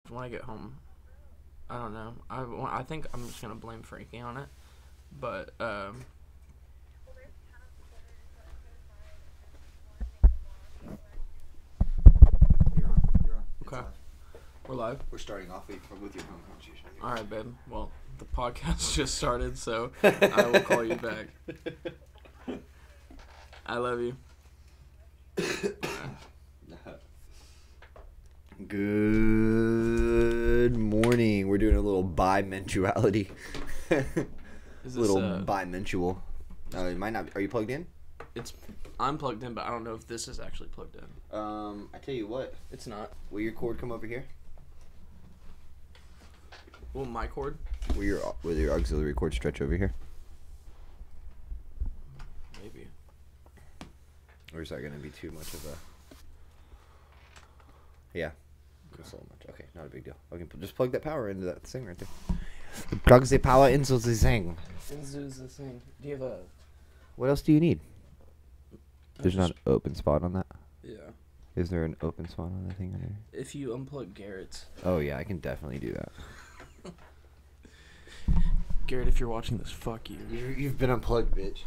when I get home. I don't know. I think I'm just gonna blame Frankie on it, but You're on. It's Okay. live. we're live. We're starting off with your phone conversation. All right, babe. Well, the podcast just started, so I will call you back. I love you. Good morning. We're doing a little bimensuality. Is this, little bimensual. It might not. Are you plugged in? I'm plugged in, but I don't know if this is actually plugged in. I tell you what. It's not. Will your cord come over here? Will my cord? Will your auxiliary cord stretch over here? Maybe. Or is that going to be too much of a... Yeah. That's a little much. Okay, not a big deal. Okay, just plug that power into that thing right there. Plug the power into the thing. Into the thing. Do you have a... What else do you need? There's not an open spot on that? Yeah. Is there an open spot on that thing right there? If you unplug Garrett's... Oh, yeah, I can definitely do that. Garrett, if you're watching this, fuck you. You've been unplugged, bitch.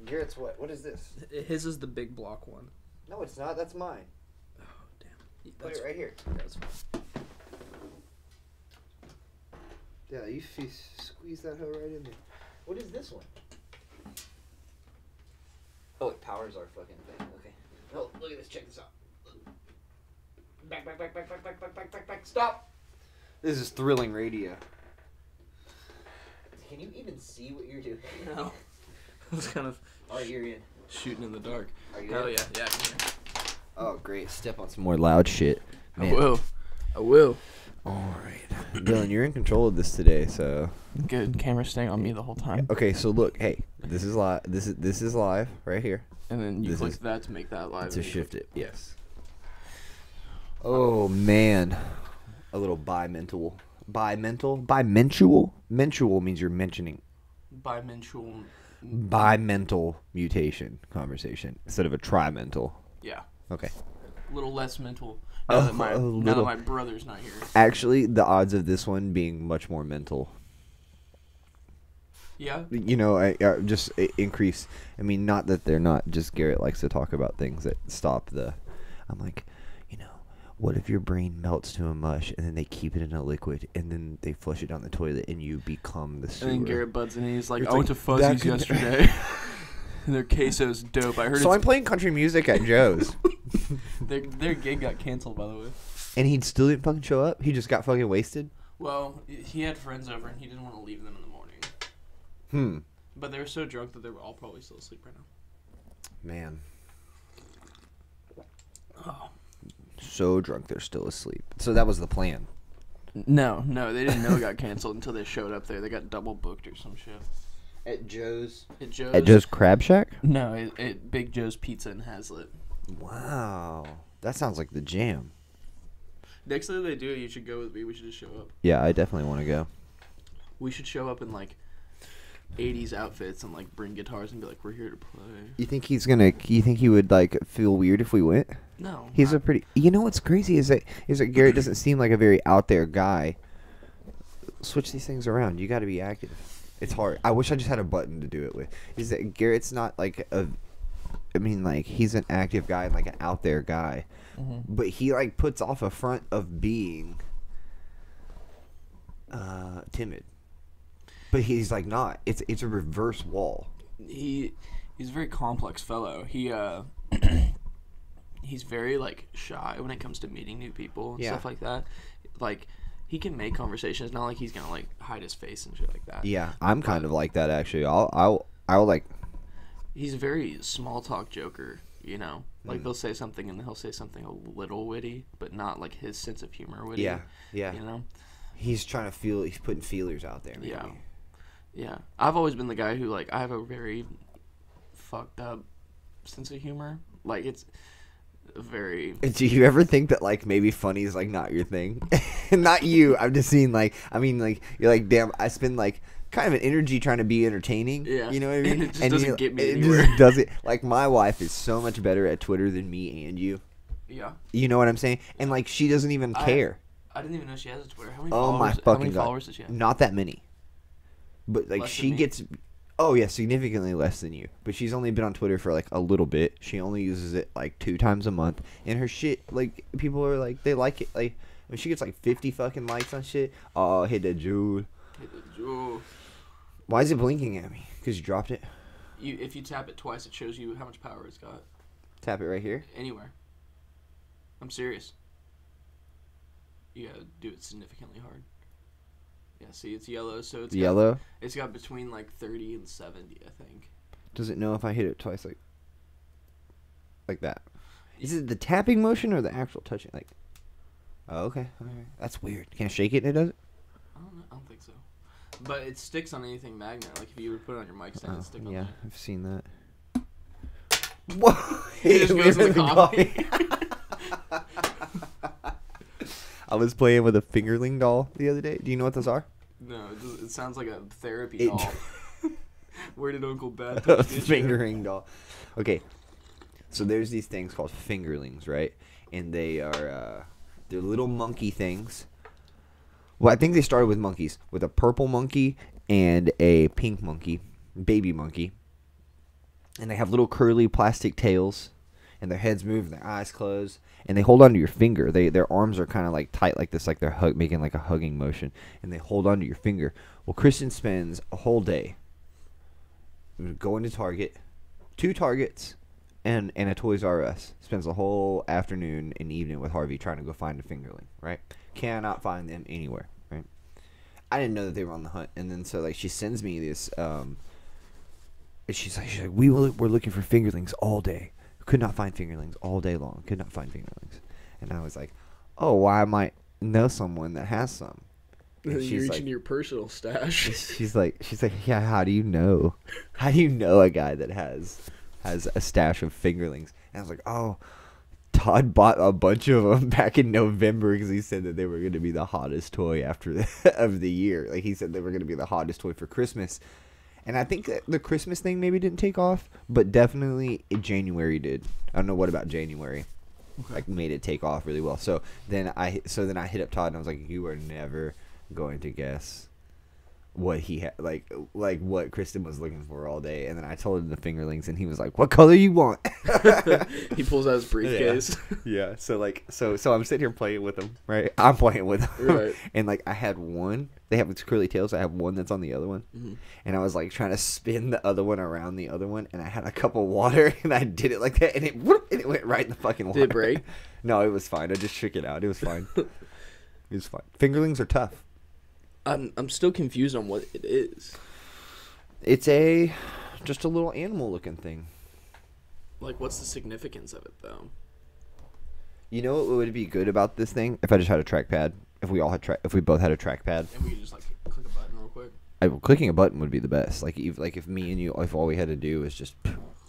Garrett's what? What is this? His is the big block one. No, it's not. That's mine. Oh, damn. Put it right here. That's fine. Yeah, you squeeze that hoe right in there. What is this one? Oh, it powers our fucking thing. Okay. Oh, look at this. Check this out. Back. Stop! This is thrilling radio. Can you even see what you're doing? No. I was kind of Oh, you're in. shooting in the dark. Are you Hell in? yeah. Yeah, I can hear. Oh, great. Step on some more loud shit. Man. I will. All right. Dylan, you're in control of this today, so... Good. Camera's staying on me the whole time. Okay, so look. Hey, this is live. This is live right here. And then you This click is- that to make that live. To shift it, yes. Oh, man. A little bimental. Bimensual? Mensual means you're mentioning. Bimensual. Bimental mutation conversation instead of a trimental. Yeah. Okay. A little less mental. Oh, Now that my little. brother's not here. Actually, the odds of this one being much more mental. Yeah. You know, just increase. I mean, not that they're not. Just Garrett likes to talk about things that stop the... I'm like, what if your brain melts to a mush and then they keep it in a liquid and then they flush it down the toilet and you become the sewer? And then Garrett buds in and he's like, It's I went to like, Fuzzy's that could- yesterday. And their queso's dope. I heard So I'm playing country music at Joe's. their gig got canceled, by the way. And he still didn't fucking show up? He just got fucking wasted? Well, he had friends over and he didn't want to leave them in the morning. But they were so drunk that they were all probably still asleep right now. Man. Oh. So drunk they're still asleep. So that was the plan. No, they didn't know it got canceled until they showed up there. They got double booked or some shit. At Joe's? At Joe's. At Joe's Crab Shack? No, at Big Joe's Pizza in Hazlitt. Wow. That sounds like the jam. Next time they do it, you should go with me. We should just show up. Yeah, I definitely want to go. We should show up in, like, 80s outfits and, like, bring guitars and be like, we're here to play. You think he would, like, feel weird if we went? No. He's a pretty... You know what's crazy is that Garrett doesn't seem like a very out there guy. Switch these things around. You got to be active. It's hard. I wish I just had a button to do it with. Is that Garrett's not like a... I mean, like, he's an active guy and, like, an out there guy. Mm-hmm. But he, like, puts off a front of being timid. But he's, like, not. It's a reverse wall. He's a very complex fellow. He's very, like, shy when it comes to meeting new people and stuff like that. Like, he can make conversation. It's not like he's gonna, like, hide his face and shit like that. Yeah, I'm kind of like that, actually. I'll like... He's a very small talk joker, you know? Like, they'll say something and he'll say something a little witty, but not, like, his sense of humor witty. Yeah. You know? He's putting feelers out there, maybe. Yeah. I've always been the guy who, like, I have a very fucked up sense of humor. Like, it's very... Do you ever think that, like, maybe funny is, like, not your thing? Not you. I'm just seeing, like, I mean, like, you're like, damn, I spend, like, kind of an energy trying to be entertaining. Yeah. You know what I mean? And it just doesn't get me it anywhere. just doesn't. Like, my wife is so much better at Twitter than me and you. Yeah. You know what I'm saying? And, like, she doesn't even care. I didn't even know she has a Twitter. How many Oh my followers? How fucking many god! followers does she have? Not that many. But like Less than she me? gets, oh yeah, significantly less than you. But she's only been on Twitter for like a little bit. She only uses it like 2 times a month, and her shit like people are like they like it. Like when she gets like 50 fucking likes on shit. Oh, hit the jewel. Hit the jewel. Why is it blinking at me? Because you dropped it. If you tap it twice, it shows you how much power it's got. Tap it right here. Anywhere. I'm serious. You gotta do it significantly hard. Yeah, see, it's yellow, so it's Yellow. It's got between like 30 and 70, I think. Does it know if I hit it twice like that? Is it the tapping motion or the actual touching? Like, oh, okay. Alright. That's weird. Can't shake it and it does it? I don't know. I don't think so. But it sticks on anything magnet. Like if you were to put it on your mic stand, it'd stick on yeah, there. I've seen that. Whoa! It just goes in the coffee. I was playing with a fingerling doll the other day. Do you know what those are? No, it sounds like a therapy doll. Where did Uncle Bad A touch this fingering doll. Okay, so there's these things called fingerlings, right? And they are they're little monkey things. Well, I think they started with monkeys, with a purple monkey and a pink monkey, baby monkey. And they have little curly plastic tails, and their heads move and their eyes close, and they hold onto your finger. Their arms are kind of like tight like this, like they're making like a hugging motion, and they hold onto your finger. Well, Kristen spends a whole day going to Target, 2 Targets, and a Toys R Us. Spends the whole afternoon and evening with Harvey trying to go find a fingerling, right? Cannot find them anywhere, right? I didn't know that they were on the hunt, and then so like she sends me this, and she's like we're looking for fingerlings all day. Could not find fingerlings all day long. Could not find fingerlings, and I was like, oh, well, I might know someone that has some. You're she's reaching like, your personal stash. she's like, yeah. How do you know? How do you know a guy that has a stash of fingerlings? And I was like, oh, Todd bought a bunch of them back in November because he said that they were going to be the hottest toy of the year. Like he said they were going to be the hottest toy for Christmas. And I think that the Christmas thing maybe didn't take off, but definitely January did. I don't know what about January. Okay. Like made it take off really well. So then I hit up Todd and I was like, you are never going to guess what he had, like what Kristen was looking for all day. And then I told him the fingerlings, and he was like, "What color you want?" He pulls out his briefcase. Yeah. So I'm sitting here playing with them, right? I'm playing with them, right? And like I had one. They have its curly tails. I have one that's on the other one, and I was like trying to spin the other one around the other one, and I had a cup of water, and I did it like that, and it went right in the fucking water. Did it break? No, it was fine. I just shook it out. It was fine. It was fine. Fingerlings are tough. I'm still confused on what it is. It's just a little animal looking thing. Like, what's the significance of it, though? You know what would be good about this thing? If I just had a trackpad. If we both had a trackpad. And we could just, like, click a button real quick. Clicking a button would be the best. Like if me and you, if all we had to do was just,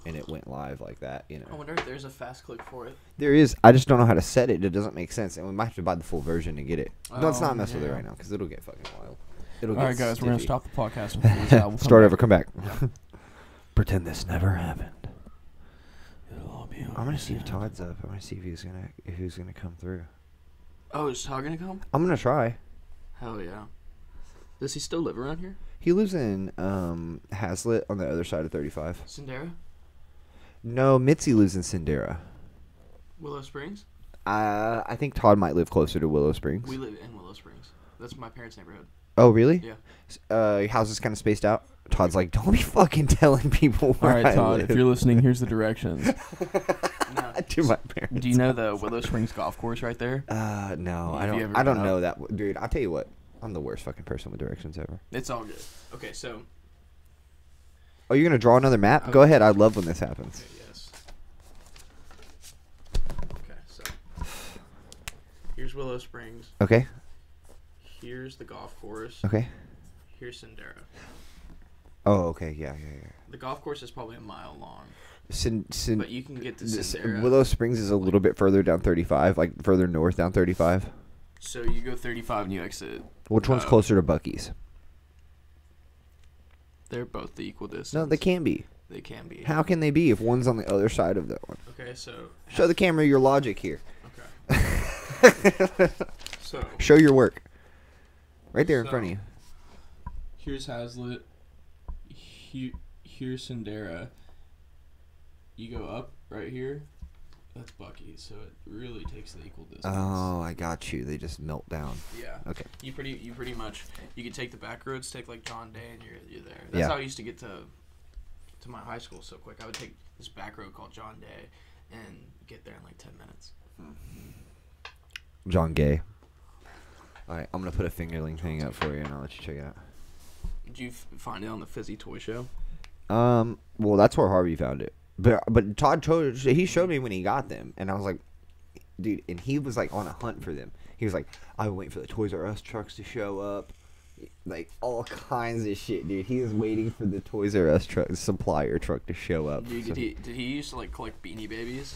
and it went live like that, you know. I wonder if there's a fast click for it. There is. I just don't know how to set it. It doesn't make sense, and we might have to buy the full version to get it. Let's not mess with it right now, because it'll get fucking wild. All right, guys, stiffy. We're gonna stop the podcast. We'll start over. Come back. Yeah. Pretend this never happened. It'll all be. I'm gonna see if Todd's up. I'm gonna see if he's gonna come through. Oh, is Todd gonna come? I'm gonna try. Hell yeah. Does he still live around here? He lives in Hazlitt on the other side of 35. Sindera? No, Mitzi lives in Sindera. Willow Springs? I think Todd might live closer to Willow Springs. We live in Willow Springs. That's my parents' neighborhood. Oh, really? Yeah. How's this kind of spaced out? Todd's like, don't be fucking telling people where All right, Todd, if you're listening, here's the directions. No. To my parents. Do you know the Willow Springs golf course right there? No, Have you ever I don't been know that, dude. I'll tell you what. I'm the worst fucking person with directions ever. It's all good. Okay, so. Oh, you're gonna draw another map? Okay. Go ahead. I love when this happens. Okay, yes. Okay, so. Here's Willow Springs. Okay. Here's the golf course. Okay. Here's Sindera. Oh, okay. Yeah. The golf course is probably a mile long. But you can get to Sindera. Willow Springs is a little bit further down 35, like further north down 35. So you go 35 and you exit. Which one's closer to Buc-ee's? They're both the equal distance. No, they can be. They can be. How can they be if one's on the other side of that one? Okay, so. Show the camera your logic here. Okay. So Show your work. Right there in So- front of you. Here's Hazlitt. Here's Sindera. You go up right here. That's Bucky. So it really takes the equal distance. Oh, I got you. They just melt down. yeah, Okay. you pretty much you could take the back roads, take like John Day, and you're there. That's Yeah. how I used to get to my high school so quick. I would take this back road called John Day and get there in like 10 minutes. John Gay. All right, I'm gonna put a fingerling thing up for you, and I'll let you check it out. Did you find it on the Fizzy Toy Show? Well, that's where Harvey found it. But Todd he showed me when he got them, and I was like, dude, and he was like on a hunt for them. He was like, I was waiting for the Toys R Us trucks to show up, like all kinds of shit, dude. He was waiting for the Toys R Us supplier truck to show up. Did So- he used to like collect Beanie Babies?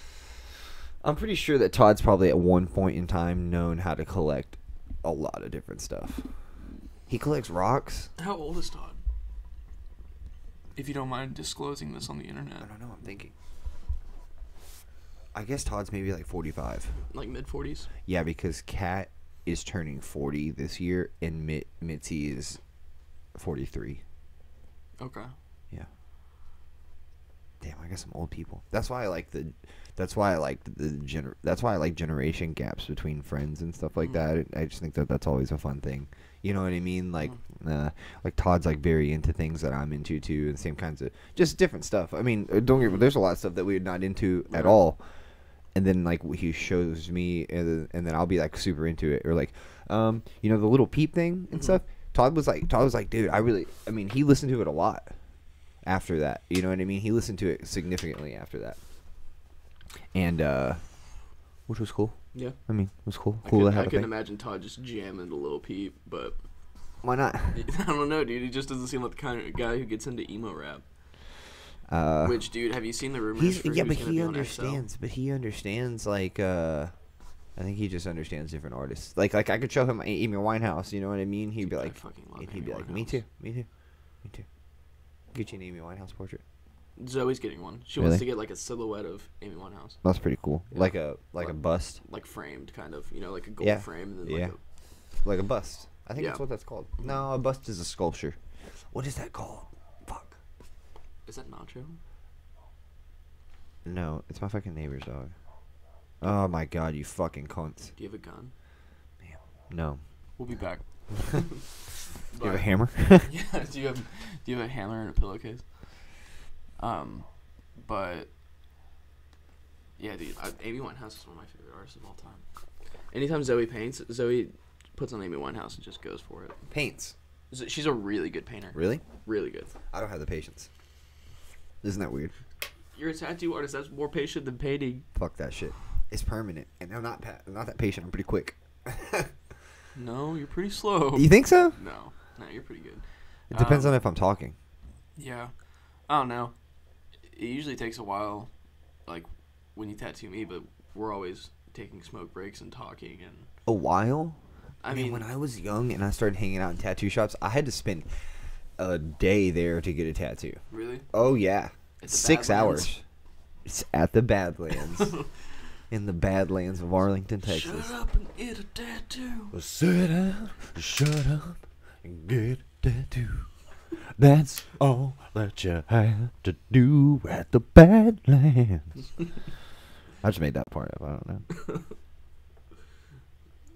I'm pretty sure that Todd's probably at one point in time known how to collect a lot of different stuff. He collects rocks. How old is Todd? If you don't mind disclosing this on the I internet, don't know. I'm thinking. I guess Todd's maybe like 45. like mid 40s. Yeah, because Kat is turning 40 this year, and Mitzi is 43. Okay. Yeah. Damn, I guess I'm old people. That's why I like That's why I like generation gaps between friends and stuff like that. I just think that that's always a fun thing. You know what I mean? Like Todd's like very into things that I'm into too, and same kinds of just different stuff. I mean, don't get me. There's a lot of stuff that we're not into at all, and then like he shows me, and then I'll be like super into it, or like, the little peep thing and stuff. Todd was like, dude, he listened to it a lot after that. You know what I mean? He listened to it significantly after that. And which was cool. Yeah. I mean, it was cool. I Cool to have a couldn't thing. imagine Todd just jamming a little peep, but Why not? I don't know, dude. He just doesn't seem like the kind of guy who gets into emo rap. Which, dude, have you seen the rumors? But he understands. But he understands. Like, I think he just understands different artists. Like I could show him Amy Winehouse. You know what I mean? He'd be Dude, I like, fucking love and Amy he'd be like, Winehouse. me too. Get you an Amy Winehouse portrait. Zoe's getting one. She Really? wants to get like a silhouette of Amy Winehouse, That's pretty cool. Yeah. Like a bust. like framed, kind of. Like a gold Yeah. frame. And then Yeah. Like Like a bust. I think Yeah. that's what that's called. No, a bust is a sculpture. What is that called? Fuck. is that Nacho? No, it's my fucking neighbor's dog. Oh my god, you fucking cunts. Do you have a gun? No. We'll be back. Do you have a hammer? Yeah. Do you have a hammer and a pillowcase? But yeah, dude, Amy Winehouse is one of my favorite artists of all time. Anytime Zoe paints, Zoe puts on Amy Winehouse and just goes for it. Paints. She's a really good painter. Really? Really good. I don't have the patience. Isn't that weird? You're a tattoo artist. That's more patient than painting. Fuck that shit. It's permanent, and I'm not that patient. I'm pretty quick. No, you're pretty slow. You think so? No, you're pretty good. It depends on if I'm talking. Yeah, I don't know. It usually takes a while, like when you tattoo me, but we're always taking smoke breaks and talking. And A while? I mean, when I was young and I started hanging out in tattoo shops, I had to spend a day there to get a tattoo. really, Oh yeah, At the 6 Badlands? hours. It's at the Badlands, in the Badlands of Arlington, Texas. shut up and get a tattoo. Well, sit down, shut up, and get a tattoo. That's all that you have to do at the Badlands. I just made that part up. I don't know.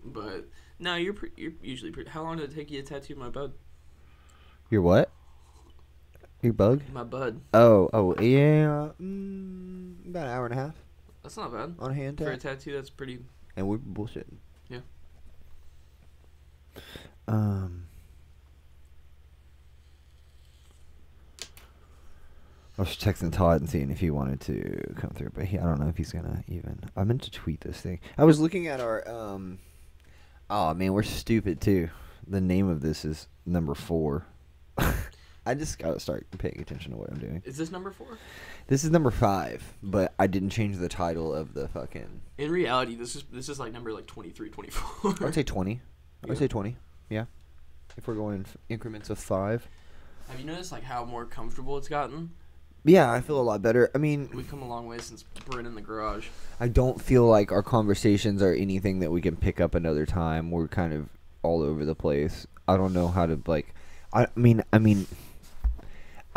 But no, you're usually pretty. How long did it take you to tattoo my bud? Your what? Your bug? My bud. Oh, yeah. About an hour and a half That's not bad on a hand for a tat. tattoo. That's pretty. And we're bullshitting. Yeah. I was texting Todd and seeing if he wanted to come through, but I don't know if he's gonna even. I meant to tweet this thing. I was looking at our. Oh man, we're stupid too. The name of this is number 4. I just gotta start paying attention to what I'm doing. Is this number 4? This is number 5, but I didn't change the title of the fucking. In reality, this is like number like 23, 24. I would say 20. I would Yeah. say 20. Yeah. If we're going in increments of 5. Have you noticed like how more comfortable it's gotten? Yeah, I feel a lot better. I mean, We've come a long way since Bryn in the garage. I don't feel like our conversations are anything that we can pick up another time. We're kind of all over the place. I don't know how to like. I mean, I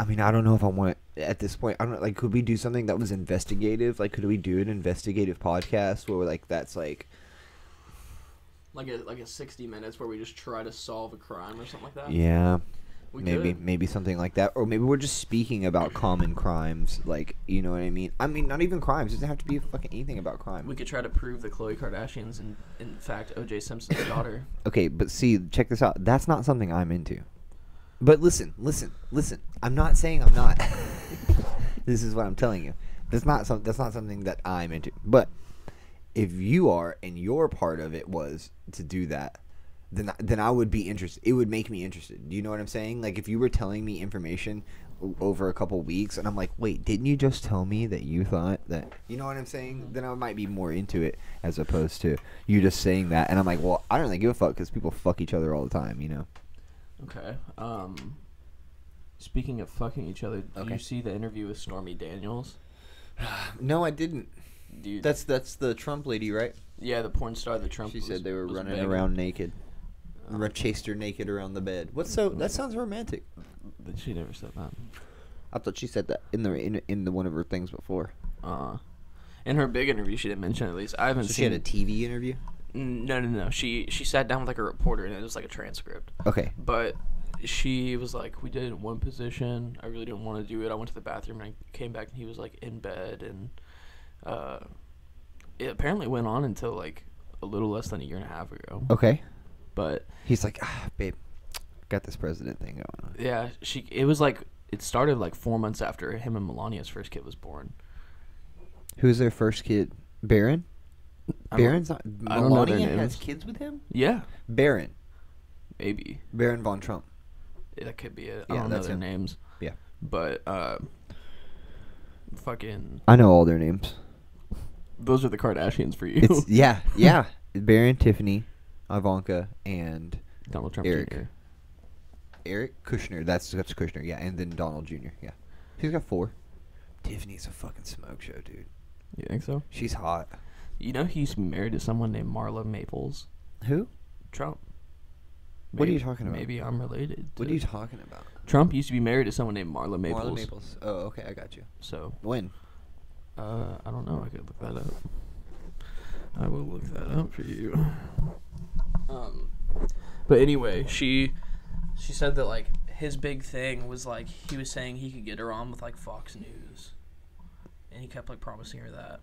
don't know if I want at this point. I don't like. Could we do something that was investigative? Like, could we do an investigative podcast where like that's like Like a 60 minutes where we just try to solve a crime or something like that. yeah. We Maybe something like that, or maybe we're just speaking about common crimes, like, you know what I mean? I mean, not even crimes. It doesn't have to be fucking anything about crime. We could try to prove that Khloe Kardashian's in fact O.J. Simpson's daughter. Okay, but see, check this out. That's not something I'm into. But listen. I'm not saying I'm not. This is what I'm telling you. That's not something that I'm into. But if you are, and your part of it was to do that, then I would be interested. It would make me interested. Do you know what I'm saying? Like, if you were telling me information over a couple weeks, and I'm like, wait, didn't you just tell me that you thought that? You know what I'm saying? Then I might be more into it as opposed to you just saying that. And I'm like, well, I don't really give a fuck because people fuck each other all the time, you know? Okay. Speaking of fucking each other, did you see the interview with Stormy Daniels? No, I didn't. Dude, That's the Trump lady, right? yeah, the porn star that Trump. She said they were was running begging. around naked. Chased her naked around the bed. That sounds romantic. But she never said that. I thought she said that in the one of her things before. In her big interview, she didn't mention it, at least. I haven't So she seen. had a TV interview? No. She sat down with like a reporter, and it was like a transcript. Okay. But she was like, "We did it in one position. I really didn't want to do it. I went to the bathroom, and I came back, and he was like in bed, and it apparently went on until like a little less than a year and a half ago. Okay. But He's like, babe, got this president thing going on. yeah, it was like it started like 4 months after him and Melania's first kid was born. Who's their first kid? Barron? Barron's not. I don't know their Melania has names. kids with him? Yeah, Barron. maybe Barron von Trump. that could be it. I Yeah, don't know that's their him. names. Yeah. But fucking I know all their names. those are the Kardashians for you. It's yeah. Barron, Tiffany, Ivanka, and Donald Trump Eric. Jr. Eric Kushner. That's Kushner, yeah, and then Donald Jr. Yeah. He's got 4. Tiffany's a fucking smoke show, dude. You think so? She's hot. You know he's married to someone named Marla Maples. Who? Trump. What are you talking about? Maybe I'm related. What to- are you talking about? Trump used to be married to someone named Marla Maples. Marla Maples. Oh, okay, I got you. So, When? I don't know. I could look that up. I will look that up for you. But anyway, she said that like his big thing was like he was saying he could get her on with like Fox News, and he kept like promising her that.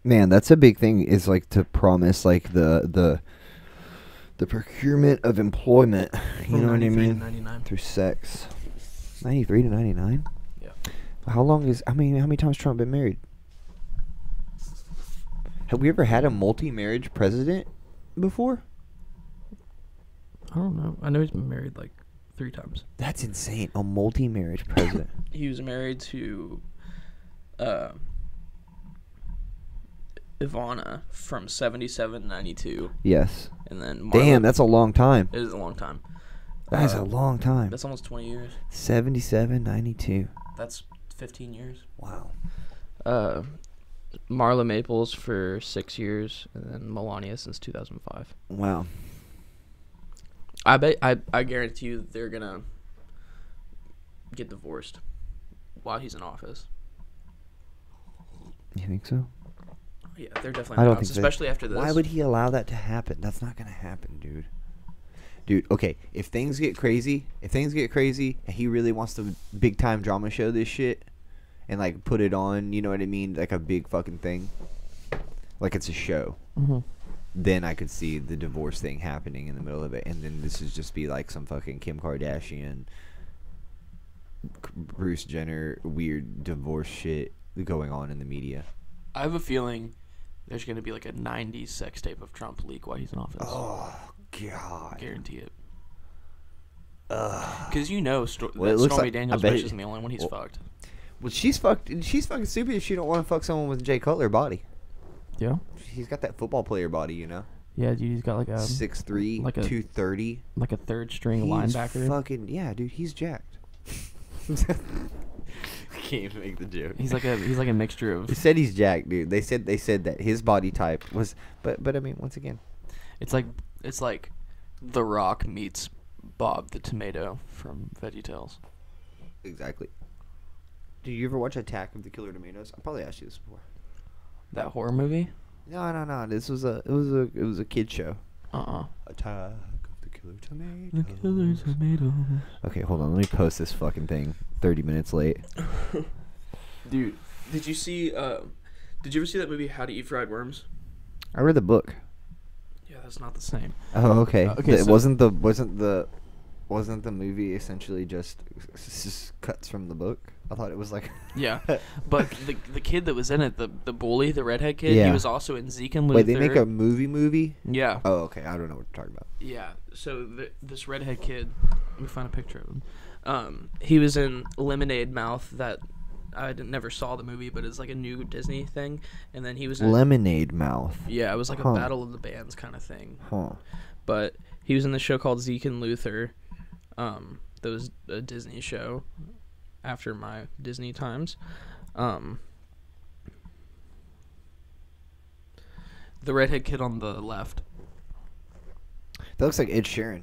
Man, that's a big thing. Is like to promise like the procurement of employment. You know what I 93 to mean? 99. Through sex. 93 to 99. Yeah. How long is? How many times Trump been married? Have we ever had a multi-marriage president before? I don't know. I know he's been married like 3 times. That's insane. A multi-marriage president. He was married to Ivana from 77 to 92, Yes. and then Marla. Damn, that's a long time. It is a long time. That is a long time. That's almost 20 years. 77, 92. That's 15 years. Wow. Marla Maples for 6 years, and then Melania since 2005. Wow. I guarantee you they're gonna get divorced while he's in office. You think so? Yeah, they're definitely. I don't house, think so. especially after this. Why would he allow that to happen? That's not gonna happen, dude. Dude, okay, if things get crazy, and he really wants to big time drama show this shit, and like put it on, you know what I mean, like a big fucking thing, like it's a show. Mm-hmm. Then I could see the divorce thing happening in the middle of it, and then this is just be like some fucking Kim Kardashian, Bruce Jenner weird divorce shit going on in the media. I have a feeling there's gonna be like a '90s sex tape of Trump leak while he's in office. Oh God! Guarantee it. Because you know, Well, it that looks Stormy like- Daniels I bet bitch it- isn't the only one he's well- fucked. Well, she's fucking stupid if she don't want to fuck someone with Jay Cutler body. Yeah. He's got that football player body, you know. Yeah, dude, he's got like a 6'3", like a- 230. like a third string He's linebacker. fucking yeah, dude. He's jacked. can't even make the joke. He's like a mixture of. They said he's Jack, dude. They said that his body type was, but I mean, once again, It's like The Rock meets Bob the Tomato from VeggieTales. exactly. Did you ever watch Attack of the Killer Tomatoes? I probably asked you this before. That horror movie? No. This was a kid show. Attack of the Killer Tomatoes. The Killer Tomato. Okay, hold on. Let me post this fucking thing. 30 minutes late. Dude, did you ever see that movie How to Eat Fried Worms? I read the book. Yeah, that's not the same. Oh, okay. Okay, It so- wasn't the movie essentially just cuts from the book? I thought it was like. Yeah, but the kid that was in it, the bully, the redhead kid, Yeah. he was also in Zeke and Luther. Wait, they make a movie? Yeah. Oh, okay. I don't know what you're talking about. Yeah, so this redhead kid, let me find a picture of him. He was in Lemonade Mouth that never saw the movie, but it's like a new Disney thing. And then he was in Lemonade Mouth. Yeah, it was like Huh. a battle of the bands kind of thing. Huh. But he was in the show called Zeke and Luther. That was a Disney show after my Disney times. The redhead kid on the left, That looks like Ed Sheeran.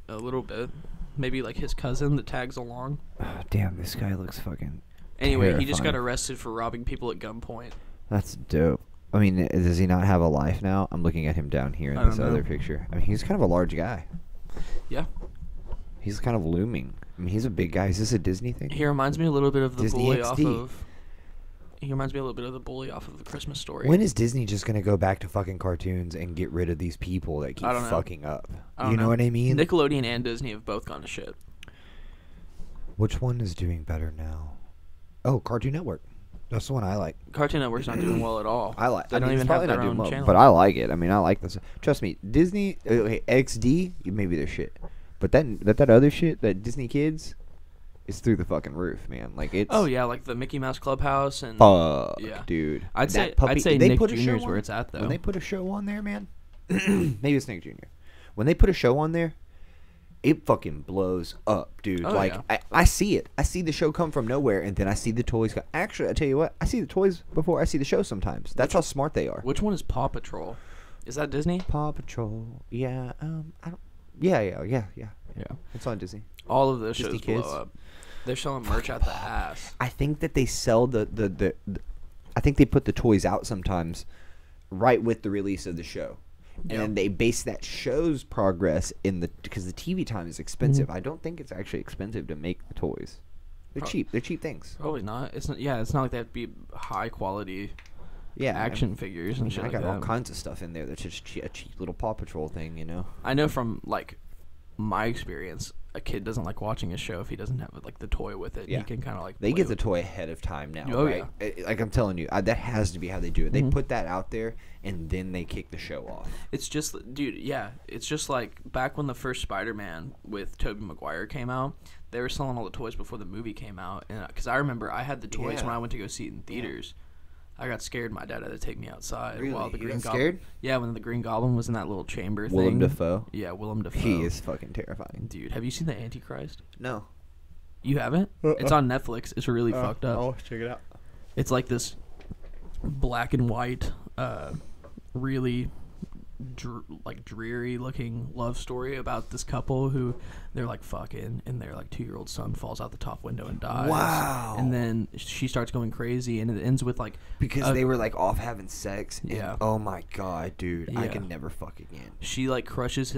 a little bit. Maybe like his cousin that tags along. Oh, damn, this guy looks fucking. Anyway, he just got terrifying. arrested for robbing people at gunpoint. That's dope. I mean, does he not have a life now? I'm looking at him down here in I don't this know. other picture. I mean, he's kind of a large guy. Yeah. He's kind of looming. I mean, he's a big guy. Is this a Disney thing? He reminds me a little bit of the Disney bully XD. He reminds me a little bit of the bully off of the Christmas Story. When is Disney just gonna go back to fucking cartoons and get rid of these people that keep I don't know. fucking up? I don't You know what I mean? Nickelodeon and Disney have both gone to shit. Which one is doing better now? Oh, Cartoon Network. That's the one I like. Cartoon Network's not doing well at all. I like. They I don't mean, it's even probably have not their doing own well, channel. but I like it. I mean, I like this. Trust me, Disney, okay, XD, maybe they're shit, but that other shit, that Disney Kids, is through the fucking roof, man. Like it's. Oh yeah, like the Mickey Mouse Clubhouse and Fuck, Yeah. dude. I'd say That puppy- Nick they put a Jr. show is where on- it's at though. When they put a show on there, man, maybe it's Nick Jr. When they put a show on there, it fucking blows up, dude. Oh, like yeah. I see it. I see the show come from nowhere, and then I see the toys. Actually, I tell you what, I see the toys before I see the show. Sometimes that's how smart they are. Which one is Paw Patrol? Is that Disney? Paw Patrol, yeah. I don't. Yeah. Yeah. It's on Disney. All of those Disney shows blow Kids. up. They're selling merch out the ass. I think that they sell the I think they put the toys out sometimes right with the release of the show. And Yeah. then they base that show's progress in because the TV time is expensive. Mm-hmm. I don't think it's actually expensive to make the toys. They're cheap. They're cheap things. Probably not. It's not. Yeah, it's not like they have to be high quality Yeah, action figures and shit I like got that. all kinds of stuff in there that's just a cheap little Paw Patrol thing, you know. I know from like my experience, a kid doesn't like watching a show if he doesn't have like the toy with it. Yeah. He can kind of like. They play get the with toy ahead of time now, Oh, right? Like I'm telling you, that has to be how they do it. They Mhm. put that out there, and then they kick the show off. It's just, dude, yeah. It's just like back when the first Spider-Man with Tobey Maguire came out, they were selling all the toys before the movie came out. And because I remember I had the toys Yeah. when I went to go see it in theaters. I got scared. My dad had to take me outside Really? while the You Green got Goblin. scared? Yeah, when the Green Goblin was in that little chamber thing. Willem Dafoe. Yeah, Willem Dafoe. He is fucking terrifying. Dude, have you seen the Antichrist? No. You haven't? It's on Netflix. It's really fucked up. check it out. It's like this black and white, really dreary looking love story about this couple who they're like fucking, and their like 2-year-old son falls out the top window and dies. Wow. And then she starts going crazy, and it ends with like Because they were like off having sex. And, Yeah. oh my god, dude, I Yeah. can never fuck again. she like crushes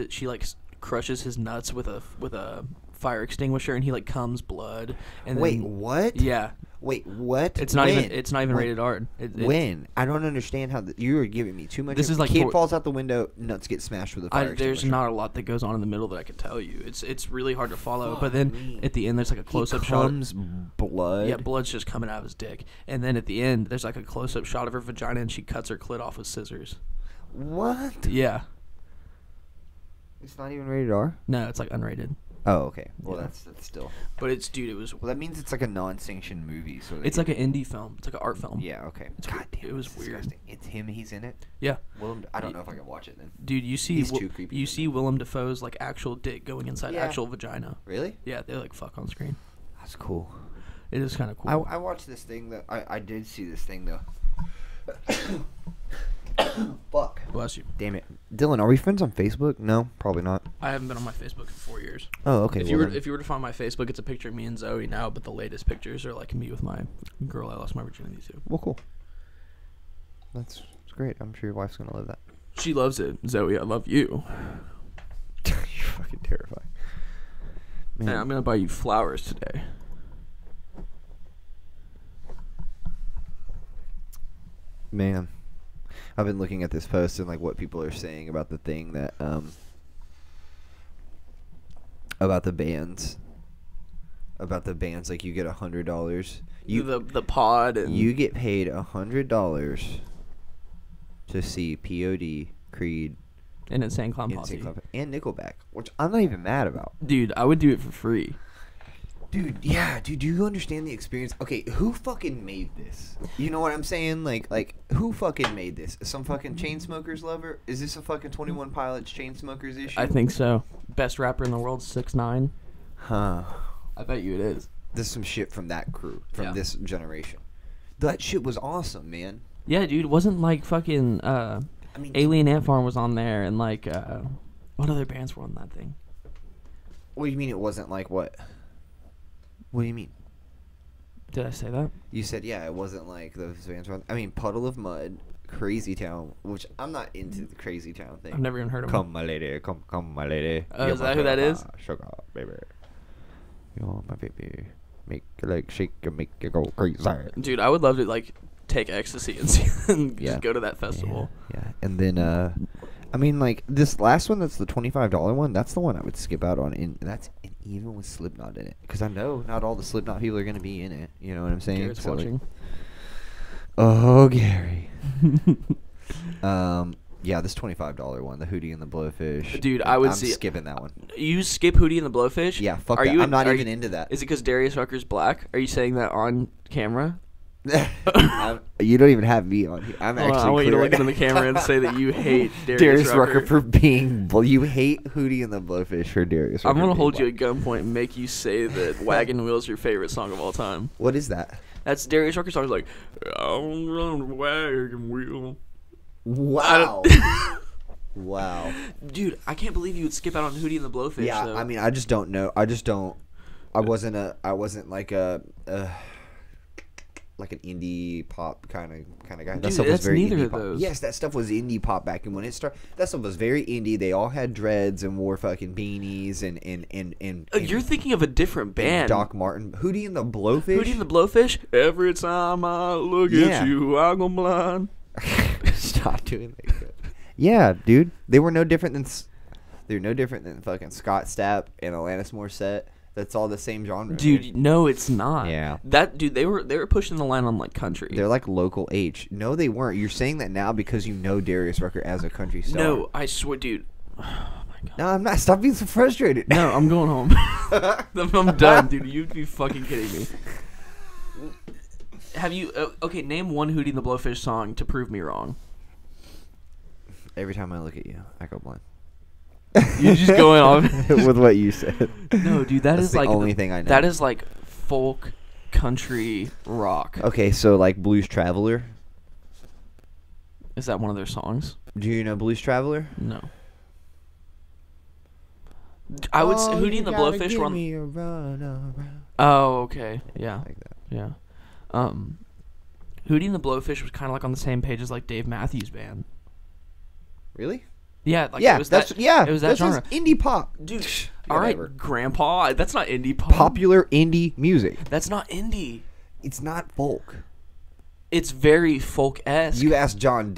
his nuts with a fire extinguisher, and he like comes blood. And Wait, then, what? Yeah, Wait, what? it's not When? even When? rated R. When? I don't understand how you are giving me too much. This is like kid tor- falls out the window, nuts get smashed with a fire There's extinguisher. not a lot that goes on in the middle that I could tell you. It's really hard to follow. But Fuck then me. at the end, there's like a He close-up shot. comes blood. Yeah, blood's just coming out of his dick. And then at the end, there's like a close-up shot of her vagina, and she cuts her clit off with scissors. What? Yeah. It's not even rated R. No, it's like unrated. Oh, okay. Well, Yeah. that's still. But it's, dude, it was. Well, that means it's like a non-sanctioned movie. So It's like an indie film. It's like an art film. Yeah. Okay. It's God damn, it was it's weird. disgusting. It's him. He's in it. Yeah. Willem. I don't know if I can watch it then. Dude, you see, He's too creepy you for see Willem Dafoe's like actual dick going inside Yeah. actual vagina. Really? Yeah, they like fuck on screen. That's cool. It is kind of cool. I watched this thing that I did see this thing though. Fuck. Bless you. Damn it, Dylan. Are we friends on Facebook? No, probably not. I haven't been on my Facebook in 4 years. Oh, okay. If you were to find my Facebook, it's a picture of me and Zoe now, but the latest pictures are like me with my girl I lost my virginity to. Well, cool. That's great. I'm sure your wife's gonna love that. She loves it. Zoe, I love you. You're fucking terrifying. Man. And I'm gonna buy you flowers today. Man, I've been looking at this post and like what people are saying about the thing that about the bands. About the bands, like you get $100. The pod and You get paid $100 to see POD, Creed, and Insane Clown Posse. and Nickelback, which I'm not even mad about. Dude, I would do it for free. Dude, yeah, dude, do you understand the experience? Okay, who fucking made this? You know what I'm saying? Like, who fucking made this? Some fucking Chainsmokers lover? Is this a fucking 21 Pilots Chainsmokers issue? I think so. Best rapper in the world, 6ix9ine. Huh. I bet you it is. There's some shit from that crew, from Yeah. this generation. That shit was awesome, man. Yeah, dude, wasn't like fucking I mean, Alien Ant Farm was on there, and like what other bands were on that thing? what do you mean it wasn't like what? What do you mean? Did I say that? You said, yeah, it wasn't like those bands were on. I mean, Puddle of Mud, Crazy Town, which I'm not into the Crazy Town thing. I've never even heard of them. Come, my lady, come, my lady. Is that who that is? Sugar, baby. You're my baby. Make your legs shake and make you go crazy. Dude, I would love to like take ecstasy and see and Yeah. just go to that festival. Yeah. And then, I mean, like, this last one that's the $25 one, that's the one I would skip out on. And that's even with Slipknot in it. Because I know not all the Slipknot people are going to be in it. You know what I'm saying? Garrett's So, like, watching. oh, Gary. Yeah, this $25 one, the Hootie and the Blowfish. Dude, I would I'm see- skipping that one. You skip Hootie and the Blowfish? Yeah, fuck Are that. you I'm not are even you- into that. Is it because Darius Rucker's black? Are you saying that on camera? You don't even have me on here. I'm Hold on, actually I want you to clear look right into the camera and say that you hate Darius, Darius Rucker. Rucker for being. You hate Hootie and the Blowfish for Darius Rucker. I'm gonna being hold you at black. gunpoint and make you say that "Wagon Wheel's your favorite song of all time. What is that? That's Darius Rucker's song. Like, I'm running a wagon wheel. Wow. Wow. Dude, I can't believe you would skip out on Hootie and the Blowfish. Yeah, though. I mean, I just don't know. I wasn't like like an indie pop kind of guy. That Dude, stuff was that's very neither indie of pop. those. Yes, that stuff was indie pop back and when it started. That stuff was very indie. They all had dreads and wore fucking beanies and You're thinking of a different band. Doc Martin, Hootie and the Blowfish. Hootie and the Blowfish. Every time I look Yeah. at you, I go blind. Stop doing that. Yeah, dude. They were no different than fucking Scott Stapp and Alanis Morissette. That's all the same genre. Dude, no, it's not. Yeah. That dude, they were pushing the line on like country. They're like local H. No, they weren't. You're saying that now because you know Darius Rucker as a country star. No, I swear, dude. Oh my god. No, I'm not. Stop being so frustrated. No, I'm going home. I'm done, dude. You'd be fucking kidding me. Have you? Okay, name one Hootie and the Blowfish song to prove me wrong. Every time I look at you, I go blind. You're just going off with what you said. No, dude, that That's is the like only thing I know. That is like folk, country, rock. Okay, so like Blues Traveler. Is that one of their songs? Do you know Blues Traveler? No. I would say Hootie and the Blowfish were on. Oh, okay. Yeah. Like that. Yeah. Hootie and the Blowfish was kind of like on the same page as like Dave Matthews Band. Really? Yeah, like Yeah, it was that's that, yeah. It was that this genre. is indie pop, Dude, all right, Whatever. Grandpa, that's not indie pop. Popular indie music. That's not indie. It's not folk. It's very folk-esque. You ask John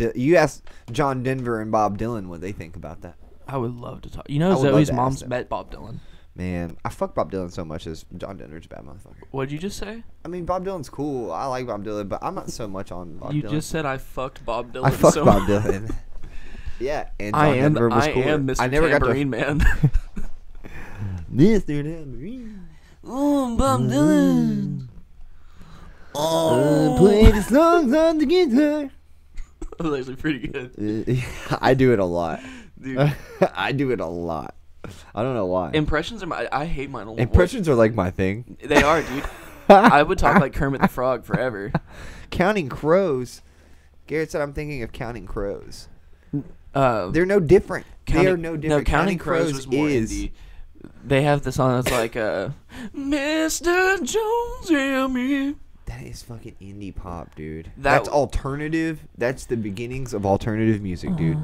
Denver and Bob Dylan what they think about that. I would love to talk. You I know, would love Zoe's to ask mom's them. met Bob Dylan. Man, I fuck Bob Dylan so much as John Denver's a bad motherfucker. What'd you just say? I mean, Bob Dylan's cool. I like Bob Dylan, but I'm not so much on Bob You Dylan. just said I fucked Bob Dylan. I fucked so Bob Dylan. Yeah, and John I am. Denver was I cooler. am Mr. I never Tambourine Man. Mr. Tambourine. Oh, Bob Dylan. Play the songs on the guitar. That was actually pretty good, I do it a lot. dude. I do it a lot. I don't know why. Impressions are my. I hate mine. Impressions are like my thing. They are, dude. I would talk like Kermit the Frog forever. Counting Crows. Garrett said, I'm thinking of Counting Crows. Uh, They're no different. They are no No, different. Counting Crows was more indie. They have the song that's like, Mr. Jones and me. That is fucking indie pop, dude. That That's alternative. That's the beginnings of alternative music, dude.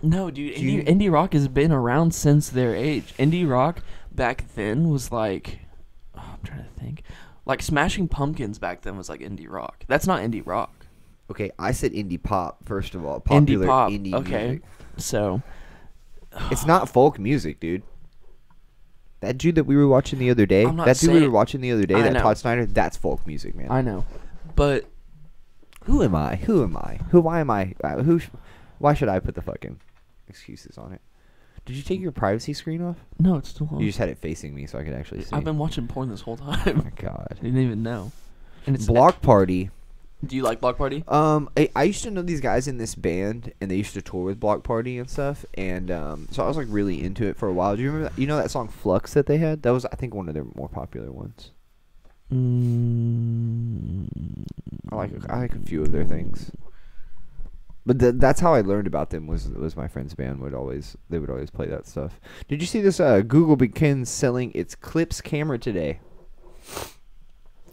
No, dude, You- indie rock has been around since their age. Indie rock back then was like, I'm trying to think. Like Smashing Pumpkins back then was like indie rock. That's not indie rock. Okay, I said indie pop, first of all. Popular Indie pop. indie Okay. music. So, It's not folk music, dude. That dude that we were watching the other day, I'm not that dude we saying- were watching the other day, I that know. Todd Snyder, that's folk music, man. I know. But Who am I? Why am I? Why should I put the fucking excuses on it? Did you take your privacy screen off? no, it's still on. You just had it facing me so I could actually see. I've been watching porn this whole Oh my time. god. I didn't even know. And it's Block Party. Do you like Block Party? I used to know these guys in this band, and they used to tour with Block Party and stuff, and so I was like really into it for a while. Do you remember that? You know that song Flux that they had? That was, I think, one of their more popular ones. I like a few of their things, but that's how I learned about them. Was my friend's band would always play that stuff. Did you see this? Google begins selling its Clips camera today.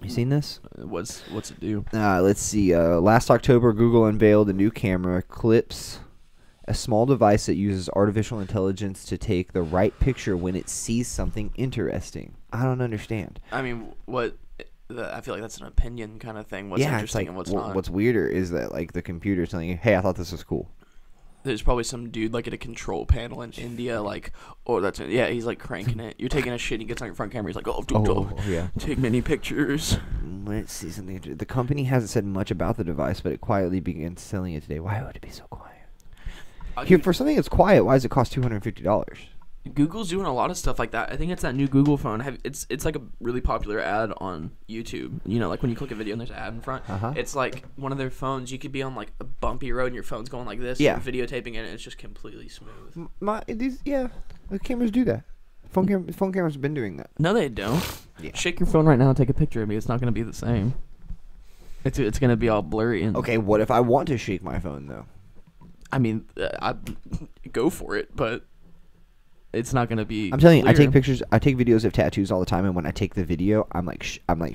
You seen this? What's it do? Let's see. Last October, Google unveiled a new camera, Clips, a small device that uses artificial intelligence to take the right picture when it sees something interesting. I don't understand. I mean, I feel like that's an opinion kind of thing. What's yeah, it's interesting like and what's not. what's weirder is that like the computer's telling you, "Hey, I thought this was cool." There's probably some dude like at a control panel in India, like, oh, that's it. Yeah, he's like cranking it. You're taking a shit. He gets on your front camera. He's like, Yeah. take many pictures. Let's see something. The company hasn't said much about the device, but it quietly began selling it today. Why would it be so quiet? Here, for something that's quiet, why does it cost $250? Google's doing a lot of stuff like that. I think it's that new Google phone. It's like a really popular ad on YouTube. You know, like when you click a video and there's an ad in front. Uh-huh. It's like one of their phones. You could be on like a bumpy road and your phone's going like this. Yeah. You're videotaping it and it's just completely smooth. The cameras do that. Phone cameras have been doing that. No, they don't. Yeah. Shake your phone right now and take a picture of me. It's not going to be the same. It's going to be all blurry. And Okay, what if I want to shake my phone though? I mean, I go for it, but it's not going to be. I'm telling you, I clear. take pictures, I take videos of tattoos all the time, and when I take the video, I'm like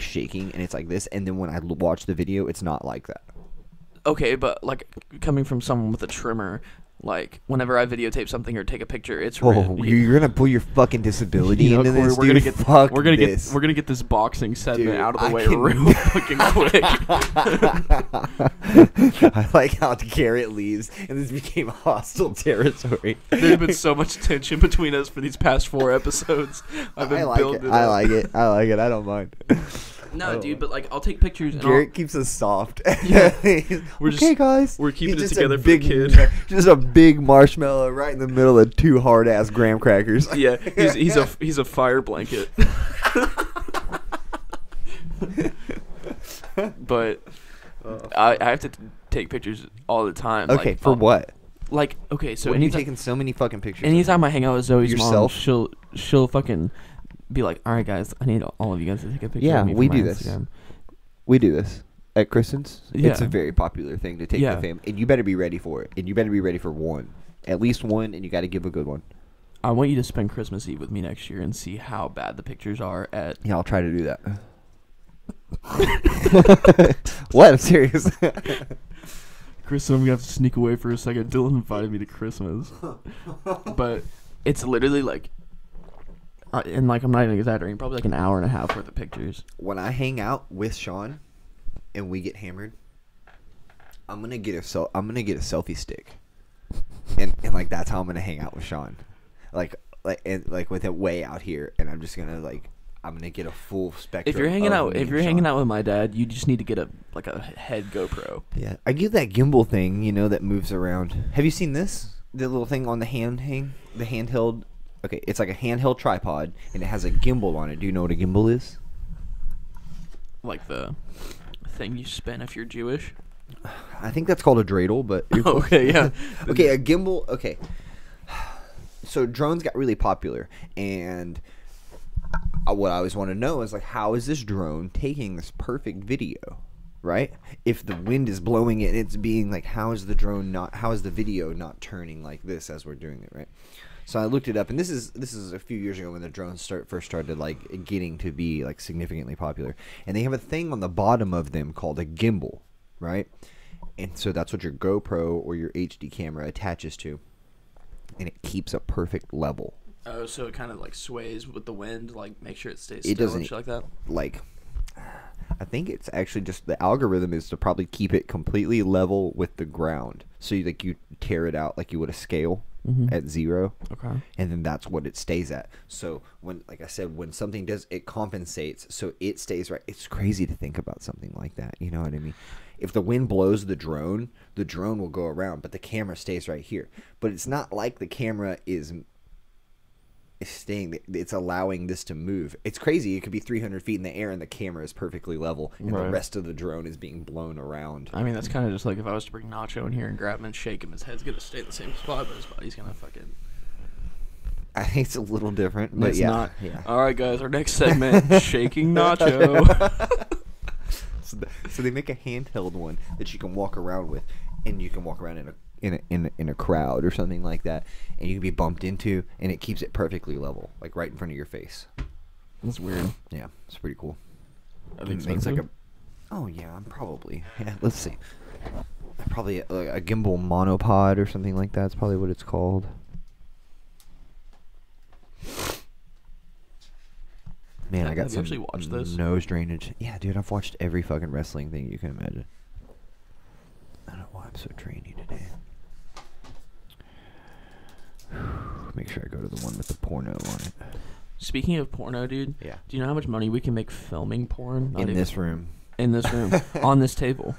shaking, and it's like this, and then when I watch the video, it's not like that. Okay, but like coming from someone with a trimmer, like whenever I videotape something or take a picture, it's Oh, you're gonna pull your fucking disability You know, into Corey, this, we're dude. gonna get Fuck we're gonna this. get this boxing segment Dude, out of the I way can- real fucking quick. I like how Garrett leaves, and this became hostile territory. There's been so much tension between us for these past 4 episodes. I've been I like building it. it I up. like it. I like it. I don't mind. No, dude, but like I'll take pictures. And Garrett keeps us soft. Yeah. We're okay, guys. we're keeping He's it just together a for the big, kid. Just a big marshmallow right in the middle of 2 hard ass graham crackers. Yeah, he's a fire blanket. But I have to take pictures all the time. Okay, like, for what? Like, okay, so What are you anytime, taking so many fucking pictures? of? anytime I hang out with Zoe's Yourself? mom, she'll fucking be like, all right, guys, I need all of you guys to take a picture Yeah, of me we for my do this. Instagram. We do this at Kristen's. It's Yeah. a very popular thing to take Yeah. the fam, and you better be ready for it. And you better be ready for one, at least one, and you got to give a good one. I want you to spend Christmas Eve with me next year and see how bad the pictures are at. Yeah, I'll try to do that. What? I'm serious. Kristen, I'm gonna have to sneak away for a second. Dylan invited me to Christmas, but it's literally like, and like I'm not even exaggerating, probably like an hour and a half worth of pictures. When I hang out with Sean, and we get hammered, I'm gonna get a selfie stick, and like that's how I'm gonna hang out with Sean, like with it way out here, and I'm just gonna I'm gonna get a full spectrum. If you're hanging of me and hanging Sean. out with my dad, you just need to get a head GoPro. Yeah, I get that gimbal thing, that moves around. Have you seen this? The little thing on the the handheld. Okay, it's like a handheld tripod, and it has a gimbal on it. Do you know what a gimbal is? Like the thing you spin if you're Jewish. I think that's called a dreidel, but you're close. Okay, yeah. Okay, a gimbal. Okay, so drones got really popular, and what I always want to know is like, how is this drone taking this perfect video, right? If the wind is blowing it, and it's being like, how is the video not turning like this as we're doing it, right? So I looked it up, and this is a few years ago when the drones first started like getting to be like significantly popular, and they have a thing on the bottom of them called a gimbal, right? And so that's what your GoPro or your HD camera attaches to, and it keeps a perfect level. Oh, so it kind of like sways with the wind, like make sure it stays It still doesn't and shit like that. like. I think it's actually just the algorithm is to probably keep it completely level with the ground. So you tear it out like you would a scale at 0. Okay. And then that's what it stays at. So like I said, when something does, it compensates so it stays right. It's crazy to think about something like that. You know what I mean? If the wind blows the drone will go around, but the camera stays right here. But it's not like the camera is staying, it's allowing this to move. It's crazy. It could be 300 feet in the air and the camera is perfectly level, and the rest of the drone is being blown around. I mean, that's kind of just like if I was to bring Nacho in here and grab him and shake him, his head's gonna stay in the same spot, but his body's gonna fucking. I think it's a little different, but It's yeah. not. Yeah. All right, guys, our next segment: shaking Nacho. So they make a handheld one that you can walk around with, and you can walk around in a crowd or something like that, and you can be bumped into, and it keeps it perfectly level, like right in front of your face. That's weird. Yeah, it's pretty cool. I think It makes like oh yeah, I'm probably let's see, probably a gimbal monopod or something like that. That's probably what it's called. Man, I got Have you some actually watched this? nose drainage. Yeah, dude, I've watched every fucking wrestling thing you can imagine. I don't know why I'm so drainy today. Make sure I go to the one with the porno on it. Speaking of porno, dude. Yeah. Do you know how much money we can make filming porn? In this room. In this room, on this table.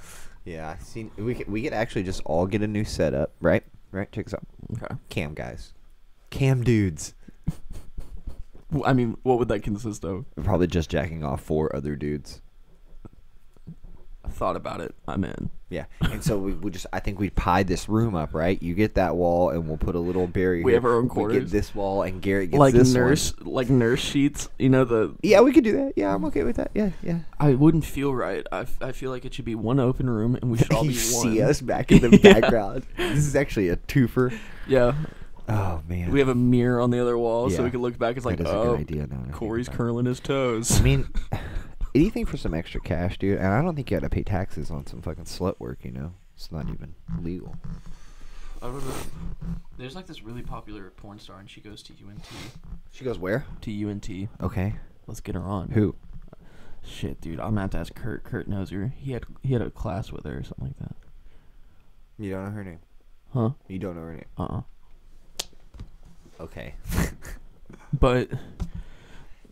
Yeah, I seen. We could actually just all get a new setup, right? Right. Check this out. Okay. Cam guys, cam dudes. I mean, what would that consist of? Probably just jacking off 4 other dudes. I thought about it. I'm in. Yeah, and so we just, I think we'd pie this room up, right? You get that wall, and we'll put a little barrier. We here. have our own We quarters. get this wall, and Garrett gets Like this nurse, one. like nurse sheets. You know the. Yeah, we could do that. Yeah, I'm okay with that. Yeah, yeah. I wouldn't feel right. I feel like it should be one open room, and we should all You be one. see us back in the Yeah. background. This is actually a twofer. Yeah. Oh man. We have a mirror on the other wall, so Yeah. we can look back. It's like, That is a oh, good idea. Now that I think Corey's about it. curling his toes. I mean, anything for some extra cash, dude. And I don't think you got to pay taxes on some fucking slut work. You know, it's not even legal. I remember there's like this really popular porn star, and she goes to UNT. She goes where? To UNT. Okay. Let's get her on. Who? Shit, dude. I'm gonna have to ask Kurt. Kurt knows her. He had a class with her or something like that. You don't know her name. Huh? You don't know her name. Okay. But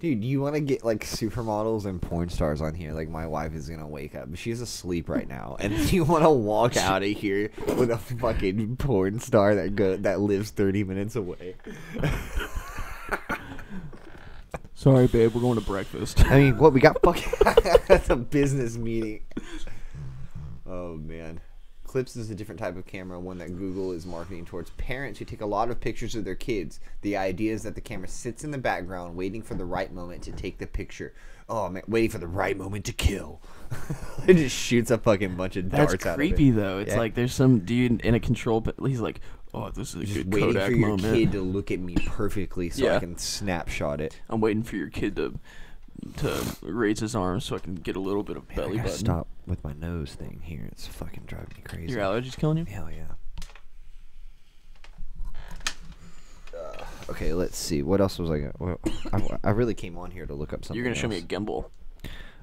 Dude, you want to get like supermodels and porn stars on here? Like my wife is gonna wake up. She's asleep right now, and you want to walk out of here with a fucking porn star that lives 30 minutes away. sorry, babe. We're going to breakfast. I mean, what we got? Fucking that's a business meeting. Oh man. Clips is a different type of camera, one that Google is marketing towards parents who take a lot of pictures of their kids. The idea is that the camera sits in the background waiting for the right moment to take the picture. Oh man, waiting for the right moment to kill. It just shoots a fucking bunch of darts That's out creepy of it. though. It's Yeah. like there's some dude in a control. He's like, oh, this is a Just good waiting Kodak for your moment. kid to look at me perfectly so I Yeah. can snapshot it. I'm waiting for your kid to raise his arms so I can get a little bit of Man, belly I gotta button. stop with my nose thing here. It's fucking driving me crazy. Your allergies killing you? Hell yeah. Okay, let's see. What else was I gonna... Well, I really came on here to look up something You're gonna show me a else. gimbal.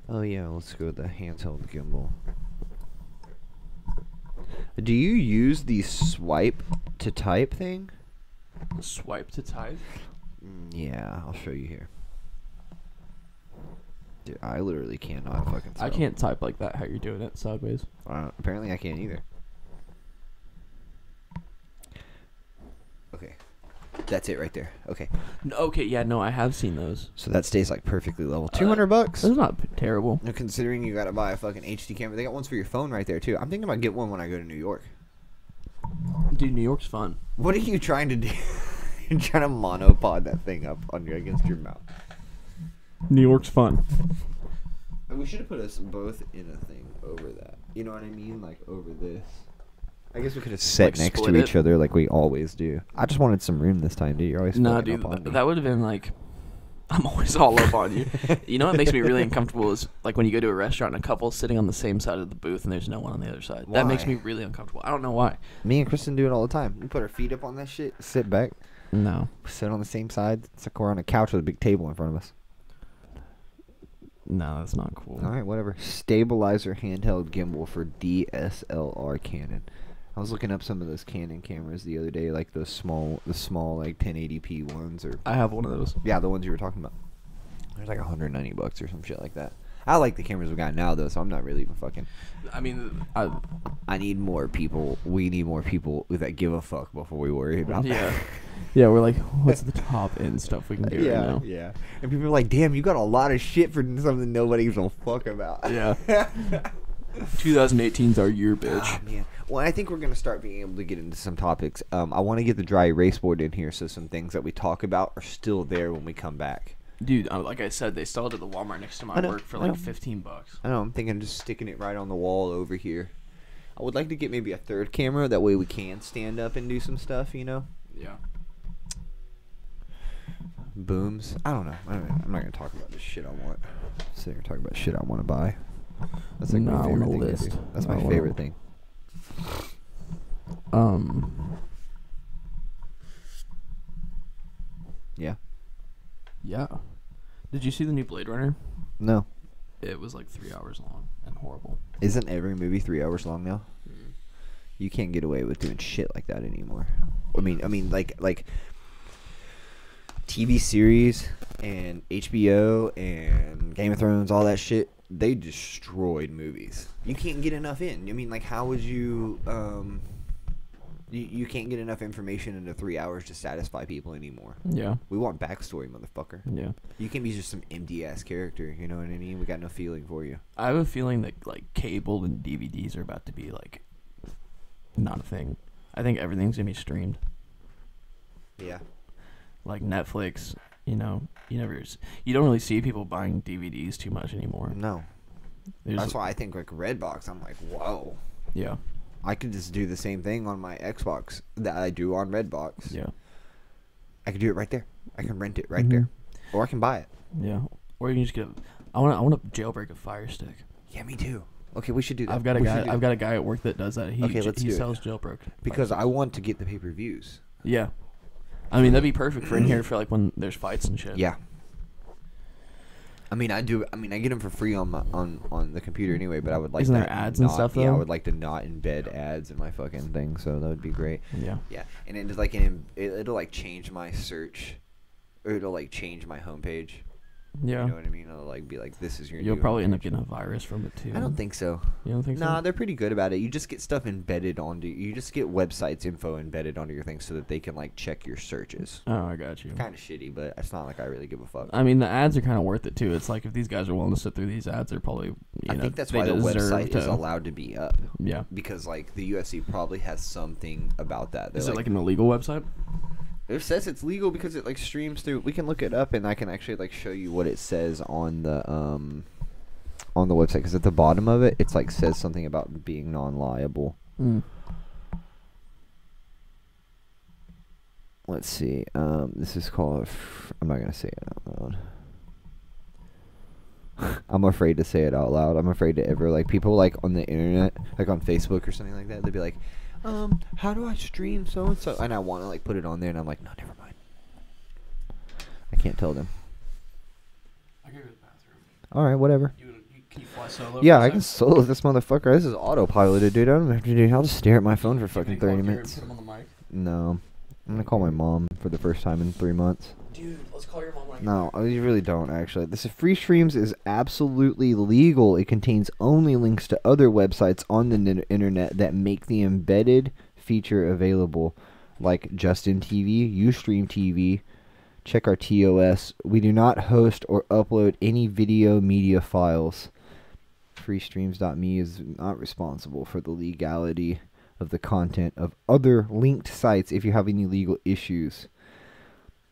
Oh yeah, let's go with the handheld gimbal. Do you use the swipe to type thing? Swipe to type. Yeah, I'll show you here. Dude, I literally cannot fucking I spell. can't type like that. How you're doing it sideways? Apparently I can't either. Okay. That's it right there. Okay. No, okay, yeah, no, I have seen those. So that stays like perfectly level. $200. That's not terrible. Now, considering you gotta buy a fucking HD camera, they got ones for your phone right there too. I'm thinking about getting one when I go to New York. Dude, New York's fun. What are you trying to do? You're trying to monopod that thing up on you against your mouth. New York's fun. We should have put us both in a thing over that. You know what I mean? Like over this. I guess we could have sat Like, next to split each it? other like we always do. I just wanted some room this time, dude. You're always No, fucking dude, up on me. that would have been like. I'm always all up on you. You know what makes me really uncomfortable is like when you go to a restaurant and a couple's sitting on the same side of the booth and there's no one on the other side. That makes Why? me really uncomfortable. I don't know why. Me and Kristen do it all the time. We put our feet up on that shit, sit back, No. sit on the same side. It's like we're on a couch with a big table in front of us. No, that's not cool. All right, whatever. Stabilizer handheld gimbal for DSLR Canon. I was looking up some of those Canon cameras the other day, like the small like 1080p ones, or I have one of those. yeah, the ones you were talking about. They're like $190 or some shit like that. I like the cameras we got now though, so I'm not really even fucking. I mean, I need more people. We need more people that give a fuck before we worry about yeah. that. Yeah, we're like, what's the top end stuff we can do right now? Yeah. And people are like, damn, you got a lot of shit for something nobody's gonna fuck about. Yeah. 2018's our year, bitch. Oh, man. Well, I think we're going to start being able to get into some topics. I want to get the dry erase board in here so some things that we talk about are still there when we come back. Dude, like I said, they sold it at the Walmart next to my I know, work for I like know. $15. I know, I'm thinking just sticking it right on the wall over here. I would like to get maybe a third camera. That way we can stand up and do some stuff, you know? Yeah. Booms. I don't know. I'm not going to talk about this shit I want. Sit here and talk about shit I want to buy. That's like Not my on favorite the thing to list. do. That's my Not on favorite the- thing. Yeah. Yeah. Did you see the new Blade Runner? No. It was like 3 hours long and horrible. Isn't every movie 3 hours long now? You can't get away with doing shit like that anymore. I mean, like TV series and HBO and Game of Thrones, all that shit. They destroyed movies. You can't get enough in. I mean, like, how would you? You can't get enough information into 3 hours to satisfy people anymore. Yeah. We want backstory, motherfucker. Yeah. You can be just some empty ass character. You know what I mean? We got no feeling for you. I have a feeling that like cable and DVDs are about to be like not a thing. I think everything's gonna be streamed. Yeah. Like Netflix, you know, you don't really see people buying DVDs too much anymore. No. There's- That's why I think like Redbox. I'm like, whoa. Yeah. I could just do the same thing on my Xbox that I do on Redbox. Yeah. I can do it right there. I can rent it right Mhm. there, or I can buy it. Yeah. Or you can just get. I want to jailbreak a Fire Stick. Yeah, me too. Okay, we should do that. I've got a We should guy. do I've that. got a guy at work that does that. Okay, let's he do it. sells jailbroke. Because Fire I want to get the pay-per-views. Sticks. Yeah. I mean that'd be perfect for in here for like when there's fights and shit. Yeah. I mean, I do. I mean, I get them for free on my on the computer anyway. But I would like. Isn't to there ads and not- stuff, Yeah, I though? would like to not embed ads in my fucking thing. So that would be great. Yeah. Yeah, and it's like it'll like change my search, or it'll like change my homepage. Yeah. You know what I mean? It'll like be like, this is your. You'll new probably end up homepage. getting a virus from it too. I don't think so. You don't think Nah, so? they're pretty good about it. You just get stuff embedded onto. You just get websites info embedded onto your thing so that they can like check your searches. Oh, I got you. Kind of shitty, but it's not like I really give a fuck. I mean, the ads are kind of worth it too. It's like if these guys are willing to sit through these ads, they're probably. I think that's why the website is allowed to be up, Yeah. because like the UFC probably has something about that. They're Is it like an illegal website? it says it's legal because it like streams through. We can look it up and I can actually like show you what it says on the website, because at the bottom of it, it's like says something about being non-liable. Mm. Let's see. This is called. I'm not gonna say it out loud. I'm afraid to say it out loud. I'm afraid to ever like people like on the internet, like on Facebook or something like that. They'd be like, how do I stream so and so? And I want to like put it on there, and I'm like, no, never mind. I can't tell them. I gotta go to the bathroom. All right, whatever. Can you fly solo? Yeah, I can solo this motherfucker. This is autopiloted, dude. I don't have to do. I'll just stare at my phone for fucking 30 minutes. Put him on the mic. No, I'm gonna call my mom for the first time in 3 months. Dude, let's call your mom. No, you really don't, actually. This free streams is absolutely legal. It contains only links to other websites on the internet that make the embedded feature available, like Justin TV, Ustream TV. Check our TOS. We do not host or upload any video media files. Freestreams.me is not responsible for the legality of the content of other linked sites if you have any legal issues.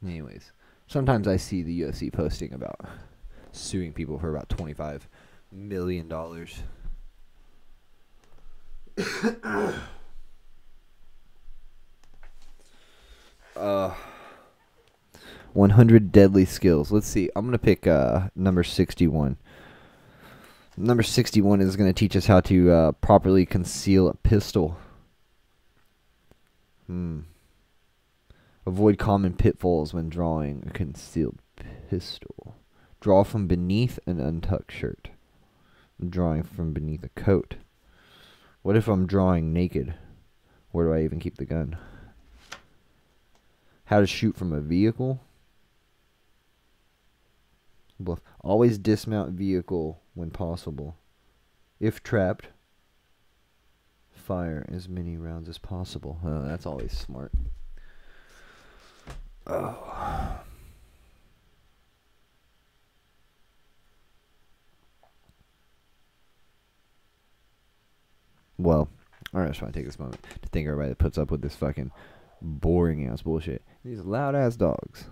Anyways. Sometimes I see the UFC posting about suing people for about $25 million. 100 deadly skills. Let's see. I'm gonna pick number 61. Number 61 is gonna teach us how to properly conceal a pistol. Avoid common pitfalls when drawing a concealed pistol. Draw from beneath an untucked shirt. I'm drawing from beneath a coat. What if I'm drawing naked? Where do I even keep the gun? How to shoot from a vehicle. Bluff. Always dismount vehicle when possible. If trapped, fire as many rounds as possible. Oh, that's always smart. Oh. Well, I just want to take this moment to thank everybody that puts up with this fucking boring ass bullshit. These loud ass dogs.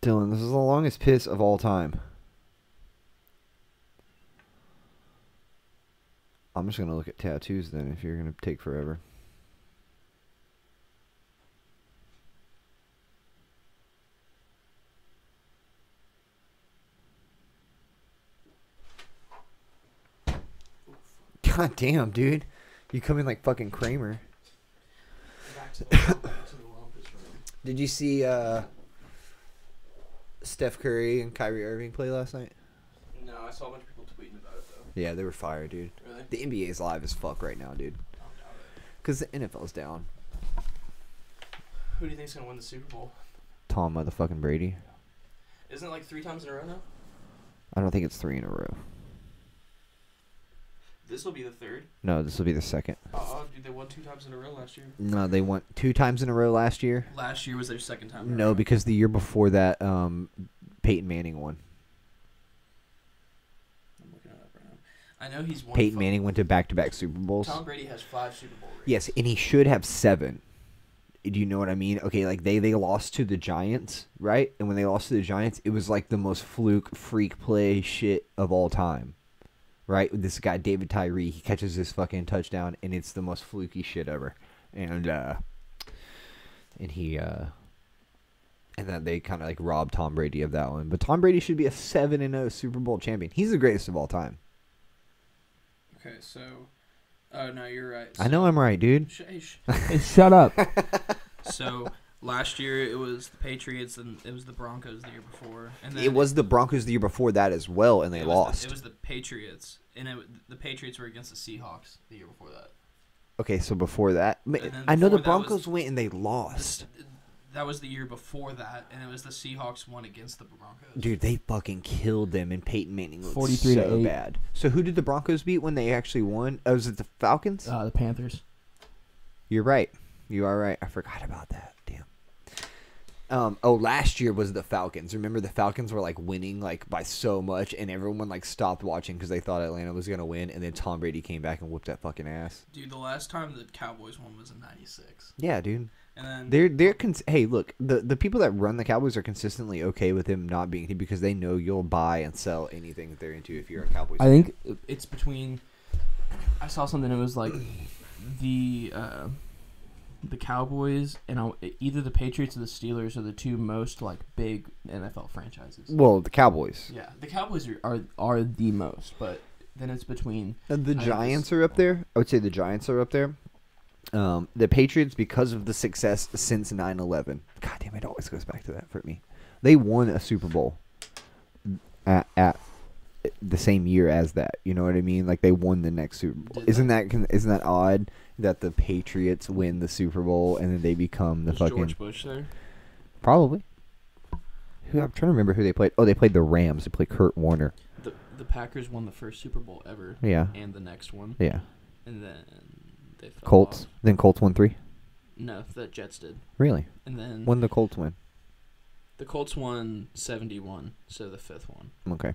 Dylan, this is the longest piss of all time. I'm just going to look at tattoos then if you're going to take forever. God damn, dude. You come in like fucking Kramer. Did you see Steph Curry and Kyrie Irving play last night? No, I saw a bunch of people tweeting about it, though. Yeah, they were fire, dude. Really? The NBA is live as fuck right now, dude. Because the NFL's down. Who do you think's going to win the Super Bowl? Tom motherfucking Brady. Isn't it like 3 times in a row now? I don't think it's 3 in a row. This will be the 3rd. No, this will be the 2nd. Oh, dude, they won 2 times in a row last year. No, they won 2 times in a row last year. Last year was their 2nd time. In a No, row. because the year before that, Peyton Manning won. I'm looking it up right now. I know he's won. Peyton Manning went to back-to-back Super Bowls. Tom Brady has 5 Super Bowl rings. Yes, and he should have 7. Do you know what I mean? Okay, like they lost to the Giants, right? And when they lost to the Giants, it was like the most fluke, freak play shit of all time. Right? This guy, David Tyree, he catches this fucking touchdown, and it's the most fluky shit ever. And then they kind of like robbed Tom Brady of that one. But Tom Brady should be a 7-0 Super Bowl champion. He's the greatest of all time. Okay, so... Oh, no, you're right. I know I'm right, dude. Hey, shut up. So, last year it was the Patriots and it was the Broncos the year before. And then It was the Broncos the year before that as well, and they lost. It was the Patriots, and the Patriots were against the Seahawks the year before that. Okay, so before that, then I know the before that was- Broncos went and they lost. That was the year before that, and it was the Seahawks won against the Broncos. Dude, they fucking killed them, and Peyton Manning looked 43 to so 8. bad. So who did the Broncos beat when they actually won? Oh, was it the Falcons? The Panthers. You're right. You are right. I forgot about that. Damn. Last year was the Falcons. Remember the Falcons were like winning like by so much, and everyone like stopped watching because they thought Atlanta was gonna win, and then Tom Brady came back and whooped that fucking ass. Dude, the last time the Cowboys won was in '96. Yeah, dude. And then Hey, look, the people that run the Cowboys are consistently okay with him not being here because they know you'll buy and sell anything that they're into if you're a Cowboys I fan. think it's between. I saw something. It was like the Cowboys and either the Patriots or the Steelers are the 2 most like big NFL franchises. Well, the Cowboys. yeah, The Cowboys are the most, but then it's between. The Giants are up there. I would say the Giants are up there. The Patriots, because of the success since 9/11. God damn, it always goes back to that for me. They won a Super Bowl at the same year as that. You know what I mean? Like they won the next Super Bowl. Isn't that odd that the Patriots win the Super Bowl and then they become the was fucking George Bush there? probably. I'm trying to remember who they played. Oh, they played the Rams. They played Kurt Warner. The Packers won the first Super Bowl ever. Yeah. And the next one. Yeah. And then they fell Colts. off. Then Colts won 3. No, the Jets did. Really? And then When the Colts win? the Colts won 71, so the 5th one. Okay.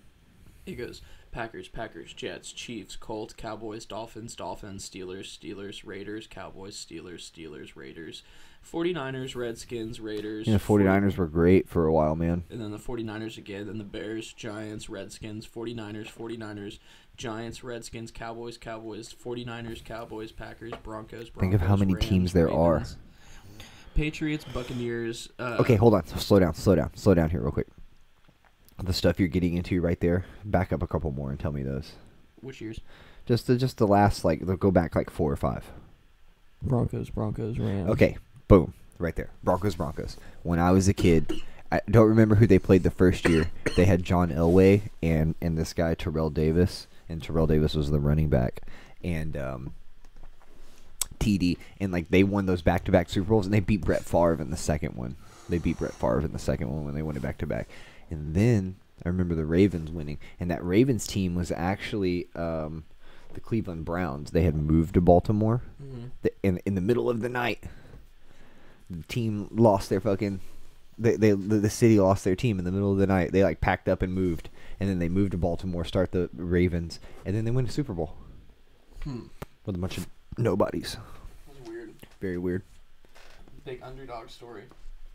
He goes Packers, Jets, Chiefs, Colts, Cowboys, Dolphins, Steelers, Raiders, Cowboys, Steelers, Raiders, 49ers, Redskins, Raiders. Yeah, 49ers were great for a while, man. And then the 49ers again, then the Bears, Giants, Redskins, 49ers, Giants, Redskins, Cowboys, 49ers, Cowboys, Packers, Broncos. Think of how many Rams, teams there Ravens, are. Patriots, Buccaneers. Okay, hold on. Slow down here real quick. The stuff you're getting into right there, back up a couple more and tell me those. Which years? Just the last, like, they'll go back like 4 or 5. Broncos, Rams. Okay, boom, right there. Broncos. When I was a kid, I don't remember who they played the first year. They had John Elway and this guy Terrell Davis, and Terrell Davis was the running back, and TD, and like they won those back-to-back Super Bowls, and they beat Brett Favre in the second one. They beat Brett Favre in the second one when they won it back-to-back. And then I remember the Ravens winning, and that Ravens team was actually the Cleveland Browns. They had moved to Baltimore. In the middle of the night, the team lost their fucking. The city lost their team in the middle of the night. They like packed up and moved, and then they moved to Baltimore, start the Ravens, and then they win a Super Bowl with a bunch of nobodies. That's weird. Very weird. Big underdog story.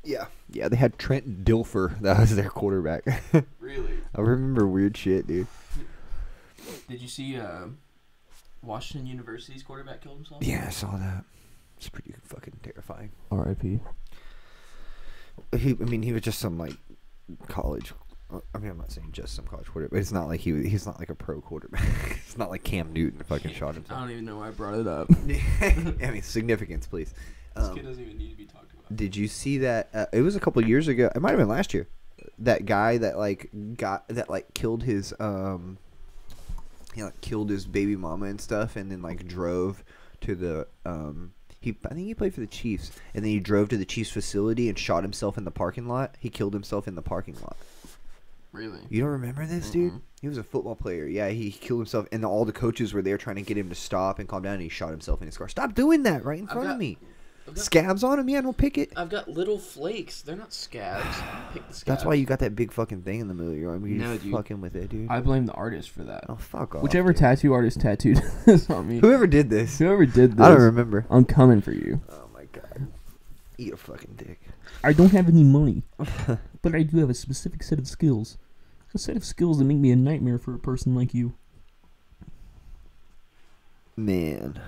Yeah, they had Trent Dilfer. That was their quarterback. Really? I remember weird shit, dude. Did you see Washington University's quarterback killed himself? Yeah, I saw that. It's pretty fucking terrifying. R.I.P. He was just some like college. I mean, I'm not saying just some college quarterback, but it's not like he's not like a pro quarterback. It's not like Cam Newton fucking shot I himself. don't even know why I brought it up. I mean, significance, please. This kid doesn't even need to be talked about. Did you see that? It was a couple of years ago. It might have been last year. That guy that killed his killed his baby mama and stuff, and then like drove to the I think he played for the Chiefs, and then he drove to the Chiefs facility and shot himself in the parking lot. He killed himself in the parking lot. Really? You don't remember this, dude? He was a football player. Yeah, he killed himself, and all the coaches were there trying to get him to stop and calm down, and he shot himself in his car. Stop doing that right in front of me. Scabs on him? Yeah, don't pick it. I've got little flakes. They're not scabs. Pick the scabs. That's why you got that big fucking thing in the middle of your arm. You're No, dude. fucking with it, dude. I blame the artist for that. Oh, fuck off. Whichever dude. tattoo artist tattooed this on me. Whoever did this. Whoever did this. I don't remember. I'm coming for you. Oh, my God. Eat a fucking dick. I don't have any money, but I do have a specific set of skills. A set of skills that make me a nightmare for a person like you. Man.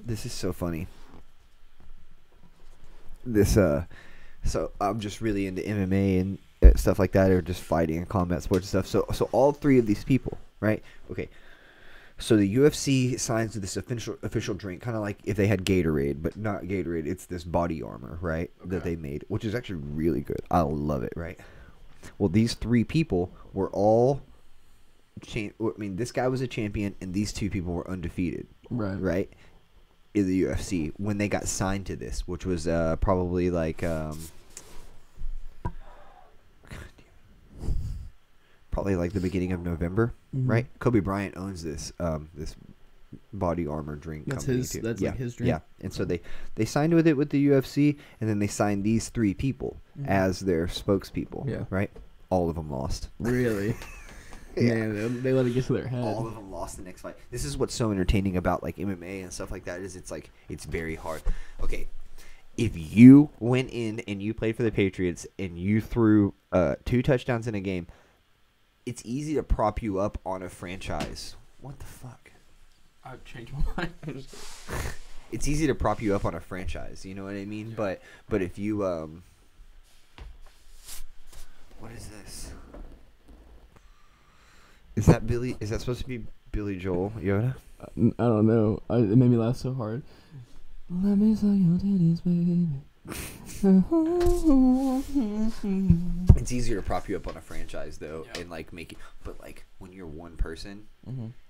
This is so funny. So I'm just really into MMA and stuff like that, or just fighting and combat sports and stuff. So all 3 of these people, right? Okay. So the UFC signs this official drink, kind of like if they had Gatorade, but not Gatorade. It's this body armor, right? Okay. That they made, which is actually really good. I love it, right? Well, these 3 people were all. This guy was a champion, and these 2 people were undefeated. Right. In the UFC when they got signed to this, which was probably like the beginning of November, right? Kobe Bryant owns this this body armor drink company too. That's like his drink. Yeah, and so they signed with it with the UFC, and then they signed these 3 people as their spokespeople. Yeah, right. All of them lost. Really. Yeah. Man, they let it get to their head. All of them lost the next fight. This is what's so entertaining about like MMA and stuff like that is it's very hard. Okay, if you went in and you played for the Patriots and you threw 2 touchdowns in a game, it's easy to prop you up on a franchise. What the fuck? I've changed my mind. It's easy to prop you up on a franchise. You know what I mean? Yeah. But if you what is this? Is that supposed to be Billy Joel Yoda? I don't know. It made me laugh so hard. Let me suck your titties, baby. It's easier to prop you up on a franchise though, and like make it. But like when you're one person,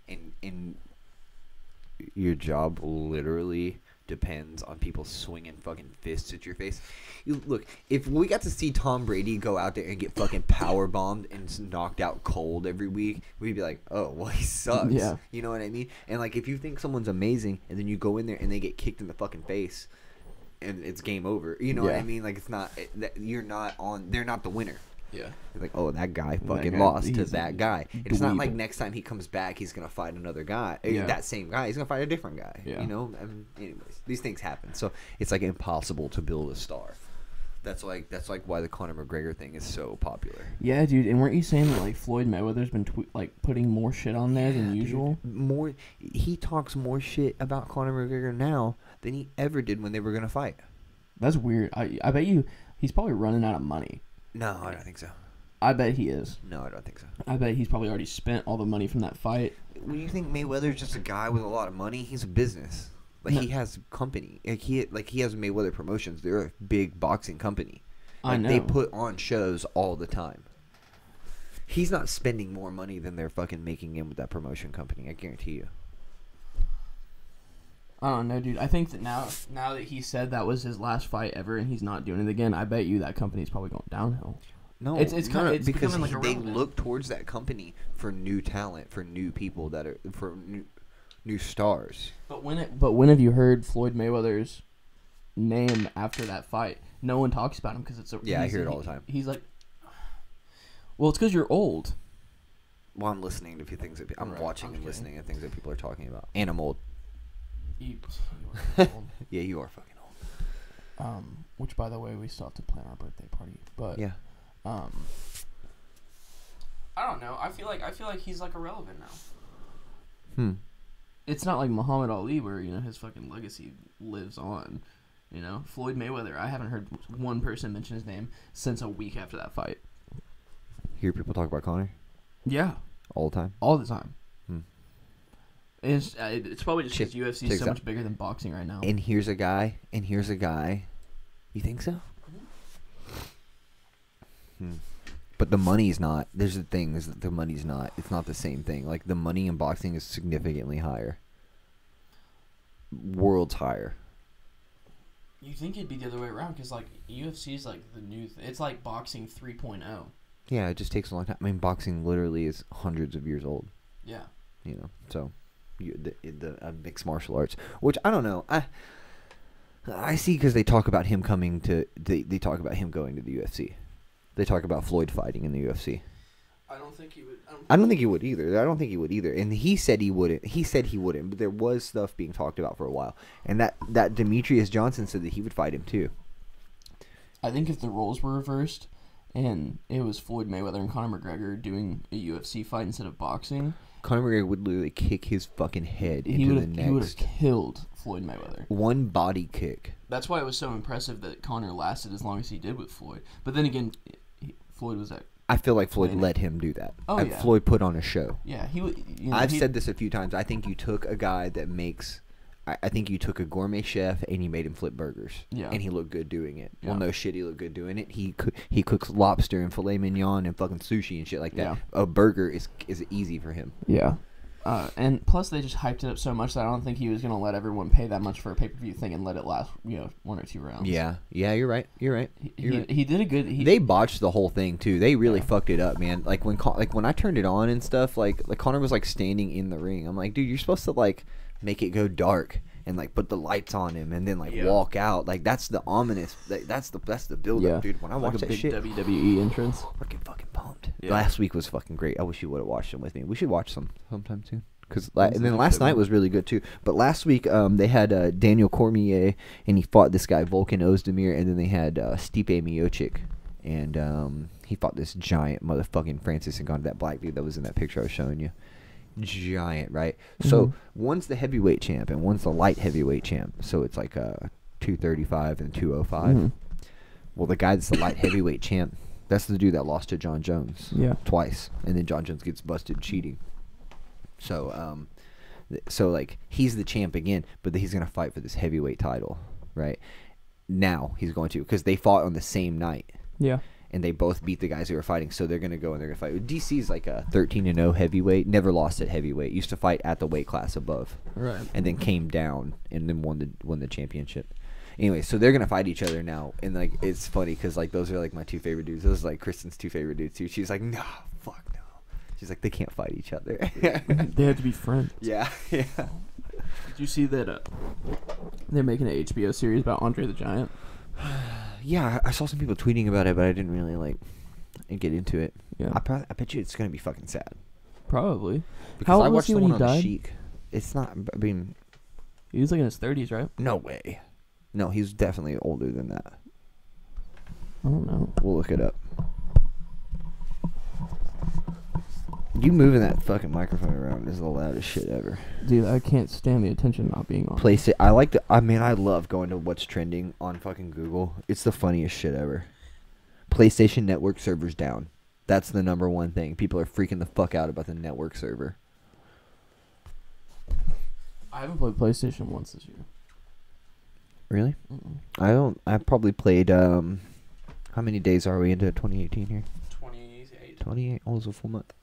and your job literally depends on people swinging fucking fists at your face. Look, if we got to see Tom Brady go out there and get fucking power bombed and knocked out cold every week, we'd be like, oh, well, he sucks. Yeah. You know what I mean? And like, if you think someone's amazing and then you go in there and they get kicked in the fucking face and it's game over, you know what I mean? Like, it's not, they're not the winner. Yeah. Like, oh, that guy That fucking guy, lost to he's that a guy. It's not dweeb. like next time he comes back, he's gonna fight another guy. Yeah. That same guy, he's gonna fight a different guy. Yeah. You know. Anyways, these things happen, so it's like impossible to build a star. That's like why the Conor McGregor thing is so popular. Yeah, dude. And weren't you saying that like Floyd Mayweather's been putting more shit on there than Dude, usual? he talks more shit about Conor McGregor now than he ever did when they were gonna fight. That's weird. I bet you he's probably running out of money. No, I don't think so. I bet he is. No, I don't think so. I bet he's probably already spent all the money from that fight. When you think Mayweather's just a guy with a lot of money, he's a business. Like No. he has company. He has Mayweather Promotions. They're a big boxing company. I know. They put on shows all the time. He's not spending more money than they're fucking making in with that promotion company. I guarantee you. I don't know, dude. I think that now that he said that was his last fight ever and he's not doing it again, I bet you that company's probably going downhill. No, It's no, it's because becoming like they irrelevant. look towards that company for new talent, for new people that are for new stars. But when have you heard Floyd Mayweather's name after that fight? No one talks about him because it's a Yeah, I hear it all the time. He's like, well, it's because you're old. Well, I'm listening to a few things that I'm Right, watching I'm and kidding. listening to things that people are talking about. And I'm old. You are old. Yeah, you are fucking old. Which, by the way, we still have to plan our birthday party. But Yeah. I don't know. I feel like he's like irrelevant now. It's not like Muhammad Ali where, you know, his fucking legacy lives on. You know, Floyd Mayweather, I haven't heard one person mention his name since a week after that fight. Hear people talk about Conor Yeah, all the time. all the time. Hmm. It's probably just because Check- UFC check is so this much out. bigger than boxing right now. And here's a guy. You think so? But the money's not. There's the thing is that the money's not. It's not the same thing. Like the money in boxing is significantly higher. Worlds higher. You think it'd be the other way around because, like, UFC is, like, the new... it's like boxing 3.0. Yeah, it just takes a long time. I mean, boxing literally is hundreds of years old. Yeah. You know, so the mixed martial arts, which I don't know. I see because they talk about him coming to. They talk about him going to the UFC. They talk about Floyd fighting in the UFC. I don't think he would... I don't think he would either. And he said he wouldn't. He said he wouldn't. But there was stuff being talked about for a while. And that Demetrius Johnson said that he would fight him too. I think if the roles were reversed and it was Floyd Mayweather and Conor McGregor doing a UFC fight instead of boxing... Conor McGregor would literally kick his fucking head He into would the have next. killed Floyd Mayweather. One body kick. That's why it was so impressive that Conor lasted as long as he did with Floyd. But then again, Floyd was at... I feel like Floyd Planning. let him do that. Oh, yeah. Floyd put on a show. Yeah, he would... You know, I've said this a few times. I think you took a guy that makes... I think you took a gourmet chef and you made him flip burgers. Yeah. And he looked good doing it. Yeah. Well, no shit, he looked good doing it. He cooks lobster and filet mignon and fucking sushi and shit like that. Yeah. A burger is easy for him. Yeah. And plus, they just hyped it up so much that I don't think he was going to let everyone pay that much for a pay-per-view thing and let it last, you know, 1 or 2 rounds. Yeah, you're right. You're right. He did a good... They botched the whole thing too. They really fucked it up, man. Like when I turned it on and stuff, like Conor was like standing in the ring. I'm like, dude, you're supposed to like make it go dark and like put the lights on him and then like walk out. Like that's the ominous. That's the build up, dude. When I watched that big shit, WWE entrance. fucking pumped. Yeah. Last week was fucking great. I wish you would have watched them with me. We should watch some sometime soon. And When's then the last next night one? was really good too. But last week they had Daniel Cormier and he fought this guy Volkan Ozdemir, and then they had Stipe Miocic, and he fought this giant motherfucking Francis Ngannou, that black dude that was in that picture I was showing you. Giant, right? So one's the heavyweight champ and one's the light heavyweight champ. So it's like 235 and 205. Well, the guy that's the light heavyweight champ, that's the dude that lost to John Jones twice, and then John Jones gets busted cheating. So, so like he's the champ again, but he's gonna fight for this heavyweight title, right? Now he's going to, because they fought on the same night. Yeah. And they both beat the guys who were fighting, so they're gonna go and they're gonna fight. DC's like a 13-0 heavyweight, never lost at heavyweight. Used to fight at the weight class above, Right. and then came down and then won the championship. Anyway, so they're gonna fight each other now, and like it's funny because like those are like my 2 favorite dudes. Those are like Kristen's 2 favorite dudes too. She's like, no, fuck no. She's like, they can't fight each other. They had to be friends. Yeah, yeah. Did you see that they're making an HBO series about Andre the Giant? Yeah, I saw some people tweeting about it, but I didn't really like. and get into it. Yeah, I bet you it's gonna be fucking sad. probably. Because How I old was watched he the when one he on the died? Sheik. It's not. I mean, He was like in his 30s, right? no way. No, he's definitely older than that. I don't know. We'll look it up. You moving that fucking microphone around is the loudest shit ever. Dude, I can't stand the attention not being on. Place it. I like the. I mean, I love going to what's trending on fucking Google. It's the funniest shit ever. PlayStation Network servers down. That's the number one thing. People are freaking the fuck out about the network server. I haven't played PlayStation once this year. Really? Mm-mm. I don't. I probably played. How many days are we into 2018 here? 28. 28. Almost a full month.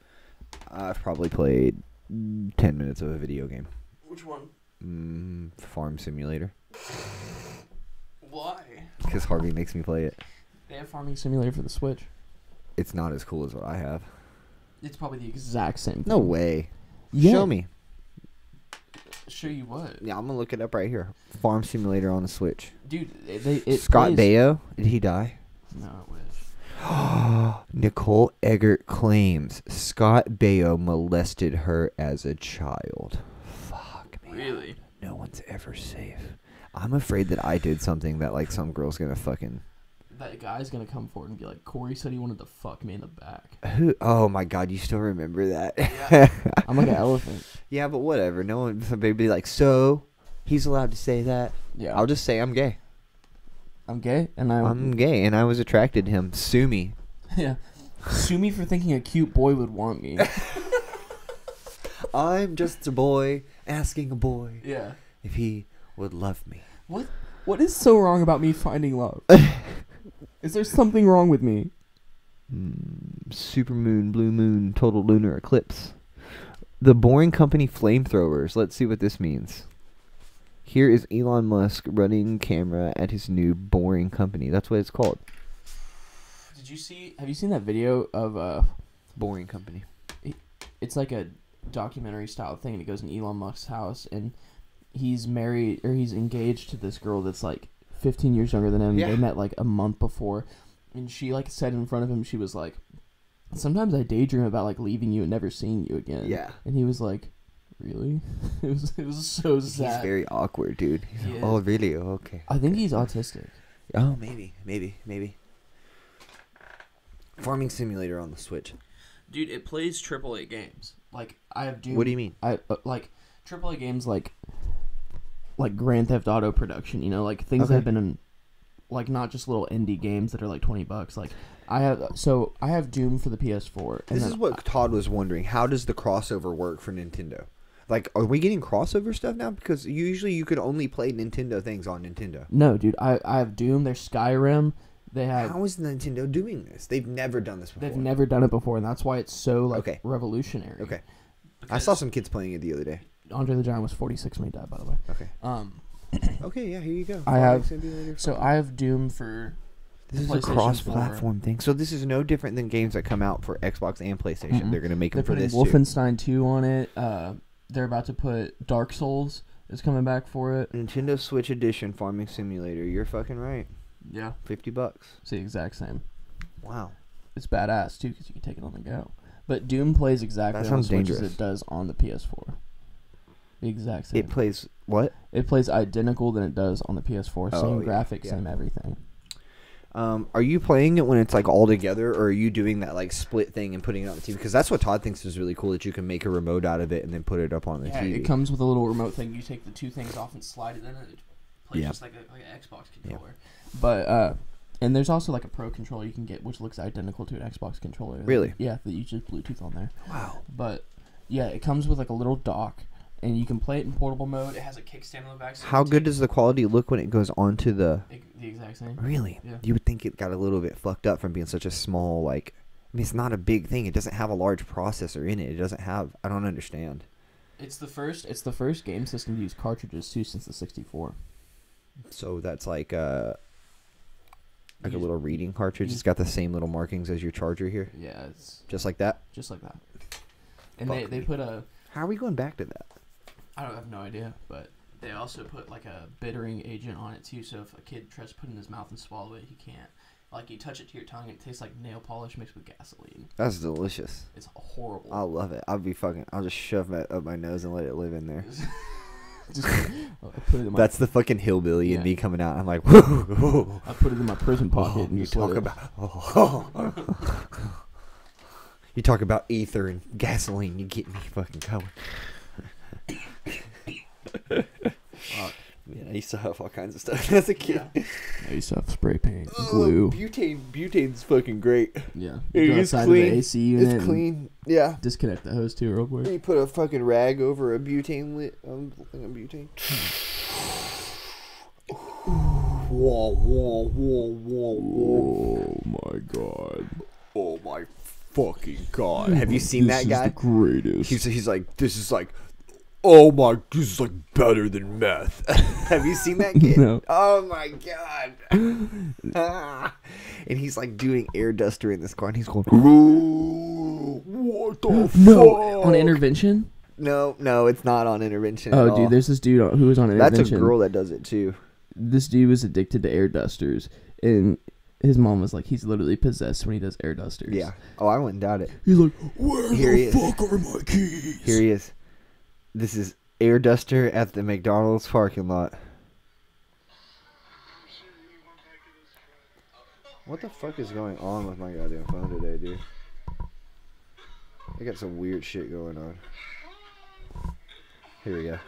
I've probably played 10 minutes of a video game. Which one? Farm Simulator. Why? Because Harvey makes me play it. They have Farming Simulator for the Switch. It's not as cool as what I have. It's probably the exact same thing. No way. Yeah. Show me. Show you what? Yeah, I'm gonna look it up right here. Farm Simulator on the Switch. Dude, it Scott plays- Baio, did he die? No, I wish. Nicole Eggert claims Scott Baio molested her as a child. Fuck, man. Really? No one's ever safe. I'm afraid that I did something that like some girl's gonna fucking. That guy's gonna come forward and be like, Corey said he wanted to fuck me in the back. Who? Oh my God, you still remember that? Yeah. I'm like an elephant. Yeah, but whatever. No one. Somebody be like, so he's allowed to say that. Yeah. I'll just say I'm gay. I'm gay, and I'm gay, and I was attracted to him. Sue me. Yeah. Sue me for thinking a cute boy would want me. I'm just a boy asking a boy Yeah. if he would love me. What is so wrong about me finding love? Is there something wrong with me? Supermoon, blue moon, total lunar eclipse. The Boring Company flamethrowers. Let's see what this means. Here is Elon Musk running camera at his new Boring Company. That's what it's called. Have you seen that video of Boring Company. it's like a documentary style thing, and it goes in Elon Musk's house, and he's married or he's engaged to this girl that's like 15 years younger than him. Yeah. They met like a month before, and she like said in front of him, she was like, sometimes I daydream about like leaving you and never seeing you again. Yeah. And he was like, really? it was so sad. He's very awkward, dude. He's He is. oh, really? Oh, okay. I think he's autistic. Oh, maybe. Farming Simulator on the Switch. Dude, it plays AAA games. Like I have Doom. What do you mean? I like AAA games like Grand Theft Auto production, you know, like things that have been in, like not just little indie games that are like $20. Like I have Doom for the PS4. And This then is what Todd was wondering. How does the crossover work for Nintendo? Like, are we getting crossover stuff now? Because usually you could only play Nintendo things on Nintendo. No, dude, I have Doom. There's Skyrim. They have. How is Nintendo doing this? They've never done this before. They've never done it before, and that's why it's so like Okay. revolutionary. Okay. I saw some kids playing it the other day. Andre the Giant was 46 when he died, by the way. Okay. Okay, yeah, here you go. I have- Simulator. So I have Doom for. This is a PlayStation cross-platform thing. So this is no different than games that come out for Xbox and PlayStation. Mm-mm. They're gonna make They're them for putting this too. Wolfenstein 2 on it. They're about to put Dark Souls is coming back for it. Nintendo Switch Edition Farming Simulator. You're fucking right. Yeah, $50. it's the exact same. Wow. It's badass too because you can take it on the go. But Doom plays exactly That on the sounds Switch as dangerous. it does on the PS4. The exact same. It plays what? It plays identical than it does on the PS4. Oh, Same yeah, graphics, yeah. same everything. Are you playing it when it's like all together, or are you doing that like split thing and putting it on the TV? Because that's what Todd thinks is really cool, that you can make a remote out of it and then put it up on the Yeah, TV. it comes with a little remote thing. You take the two things off and slide it in, and it plays Yeah. just like an Xbox controller. But and there's also like a Pro controller you can get, which looks identical to an Xbox controller. Really? Yeah, that you just Bluetooth on there. Wow. But yeah, it comes with like a little dock, and you can play it in portable mode. It has a kickstand on the back. So How good does the quality look when it goes onto the? the exact same? Really? Yeah. You would think it got a little bit fucked up from being such a small, like. I mean, it's not a big thing. It doesn't have a large processor in it. It doesn't have. I don't understand. It's the first game system to use cartridges too since the 64. So that's like a You- little reading cartridge. you- It's got the same little markings as your charger here, Yeah, it's just like that. just like that. And Fuck they me. put a How are we going back to that? I don't have no idea, but they also put like a bittering agent on it too. So if a kid tries to put it in his mouth and swallow it, he can't. Like you touch it to your tongue, it tastes like nail polish mixed with gasoline. That's delicious. It's horrible. I love it. I'll just shove it up my nose and let it live in there. Just put it in my, That's the fucking hillbilly in Yeah. me coming out. I'm like, whoa. I put it in my prison pocket and You just let talk it- about you talk about ether and gasoline. You get me fucking going. Man, I used to have all kinds of stuff as a kid. Yeah. I used to have spray paint, glue. Butane's fucking great. Yeah. It You go is outside clean. of the AC unit It's and clean. Yeah. disconnect the hose too real quick. You put a fucking rag over a butane lit thing of butane. Whoa, whoa, whoa, whoa, whoa. Oh my god. Oh my fucking god. Have you seen that guy? This is the greatest. He's like, this is like, oh my, this is like better than meth. Have you seen that kid? No. Oh my god. And he's like doing air duster in this car and he's going, "Ooh, what the No, fuck?" on intervention? No, it's not on intervention. at Oh, all. dude, there's this dude who was on intervention. That's a girl that does it too. This dude was addicted to air dusters, and his mom was like, he's literally possessed when he does air dusters. Yeah. Oh, I wouldn't doubt it. He's like, where Here he the is. fuck are my keys? Here he is. This is air duster at the McDonald's parking lot. What the fuck is going on with my goddamn phone today, dude? I got some weird shit going on. Here we go.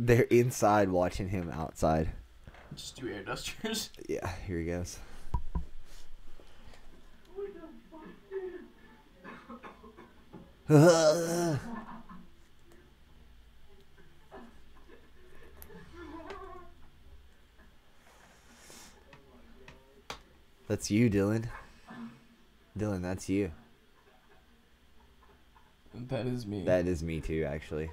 They're inside watching him outside. Just do air dusters. Yeah, here he goes. That's you, Dylan. Dylan, that's you. That is me. That is me too, actually.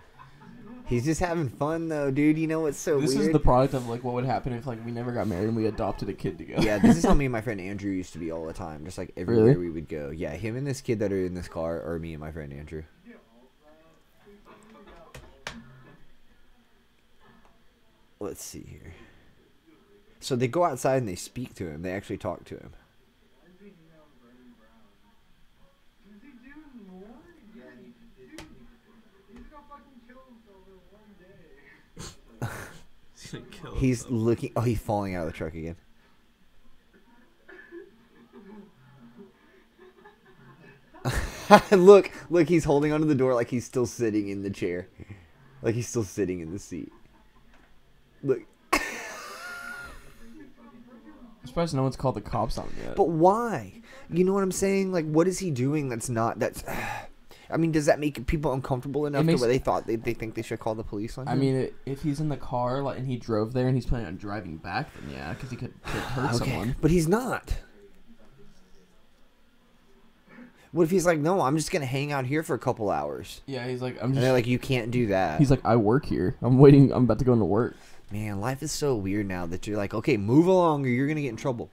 He's just having fun though, dude. You know what's so This weird? is the product of like what would happen if like we never got married and we adopted a kid together. Yeah, this is how me and my friend Andrew used to be all the time. Just like everywhere Really? we would go. Yeah, him and this kid that are in this car are me and my friend Andrew. Let's see here. So they go outside and they speak to him. They actually talk to him. He's gonna kill He's looking. Oh, he's falling out of the truck again. look, he's holding onto the door like he's still sitting in the chair. Like he's still sitting in the seat. Look. I'm surprised no one's called the cops on him yet. But why? You know what I'm saying? Like, what is he doing that's not... That's... I mean, does that make people uncomfortable enough to where they thought they think they should call the police on him? I mean, if he's in the car like, and he drove there and he's planning on driving back, then yeah, because he could hurt someone. But he's not. What if he's like, no, I'm just going to hang out here for a couple hours? Yeah, he's like, I'm And just. they're like, you can't do that. He's like, I work here. I'm waiting. I'm about to go into work. Man, life is so weird now that you're like, okay, move along or you're going to get in trouble.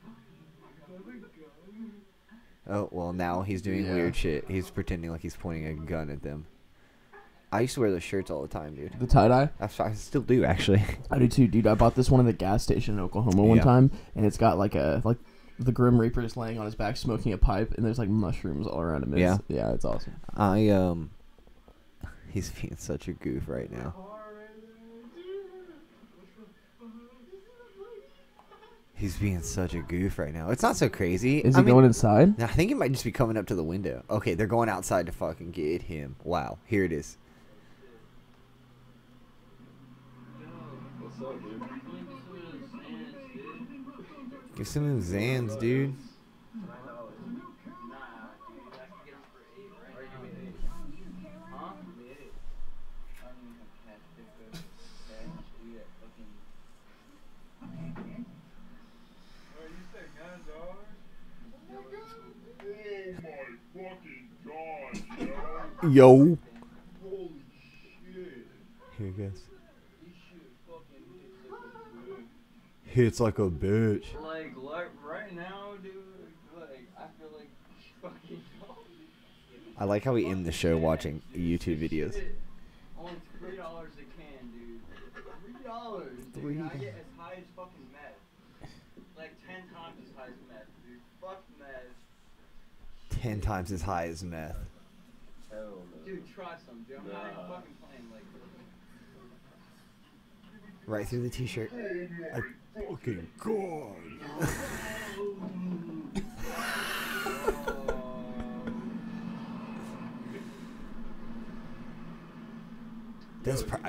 Oh, well, now he's doing Yeah. weird shit. He's pretending like he's pointing a gun at them. I used to wear those shirts all the time, dude. The tie dye. I still do, actually. I do too, dude. I bought this one at the gas station in Oklahoma one Yeah. time, and it's got like the Grim Reaper is laying on his back smoking a pipe, and there's like mushrooms all around him. Yeah, it's awesome. He's being such a goof right now. He's being such a goof right now. It's not so crazy. Is he going inside? I think he might just be coming up to the window. Okay, they're going outside to fucking get him. Wow, here it is. Give some of them Zans, dude. Yo. Here it goes. Hits like a bitch. Like right now, dude. Like I feel like fucking. I like how we end the show watching YouTube videos. Only $3 a can, dude. $3. Dude. I get as high as fucking meth. 10 times as high as meth. Hell no. Dude, trust him, dude. I'm not even fucking playing like. Right through the t-shirt. I fucking God.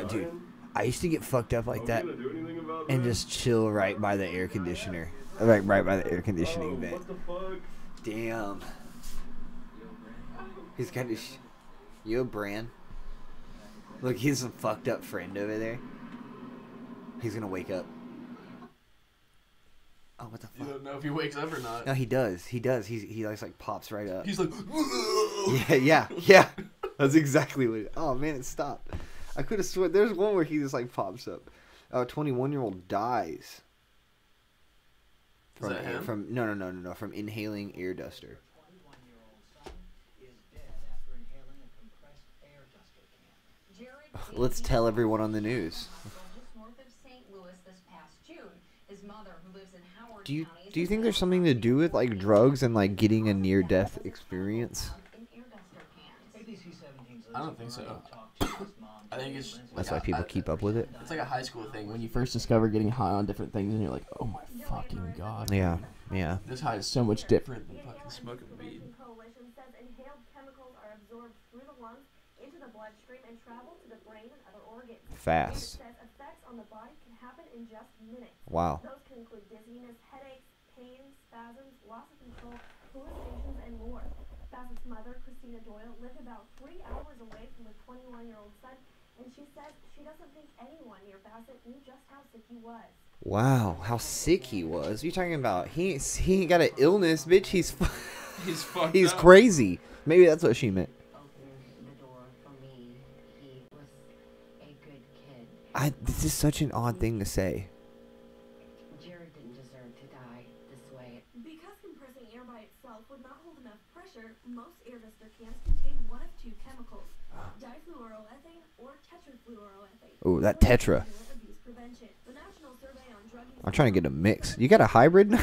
Dude. I used to get fucked up like that and just chill right by the air conditioner. Right by the air conditioning vent. What the fuck? Damn. He's got his... Yo, Bran. Look, he's a fucked up friend over there. He's gonna wake up. Oh, what the You fuck? don't know if he wakes up or not. No, he does. He does. He like pops right up. He's like, Yeah. That's exactly what it... Oh, man, it stopped. I could have sworn... There's one where he just, like, pops up. A 21-year-old dies. Is that him? No. From inhaling air duster. Let's tell everyone on the news. Do you think there's something to do with, like, drugs and, like, getting a near-death experience? I don't think so. I think it's That's why people keep up with it? It's like a high school thing When you first discover getting high on different things and you're like, oh my fucking God. Yeah. This high is so much different than fucking smoking weed. Coalition says inhaled chemicals are absorbed through the lungs into the bloodstream and travel to the brain and other organs. Fast. It says effects on the body can happen in just minutes. Wow. Those can include dizziness, headaches, pain, spasms, loss of control, hallucinations, and more. Bassett's mother, Christina Doyle, lived about 3 hours away from her 21-year-old son, and she says she doesn't think anyone near Bassett knew just how sick he was. Wow, how sick he was. What are you talking about? He ain't got an illness, bitch. He's fucked he's up. crazy. Maybe that's what she meant. Opened the door for me. He was a good kid. This is such an odd thing to say. Jared didn't deserve to die this way. Because compressing air by itself would not hold enough pressure, most air duster cans contain one of two chemicals, difluoroethane or tetrafluoroethane. Oh, that tetra. Abuse prevention. The National Survey on Drug Use I'm trying to get a mix. You got a hybrid?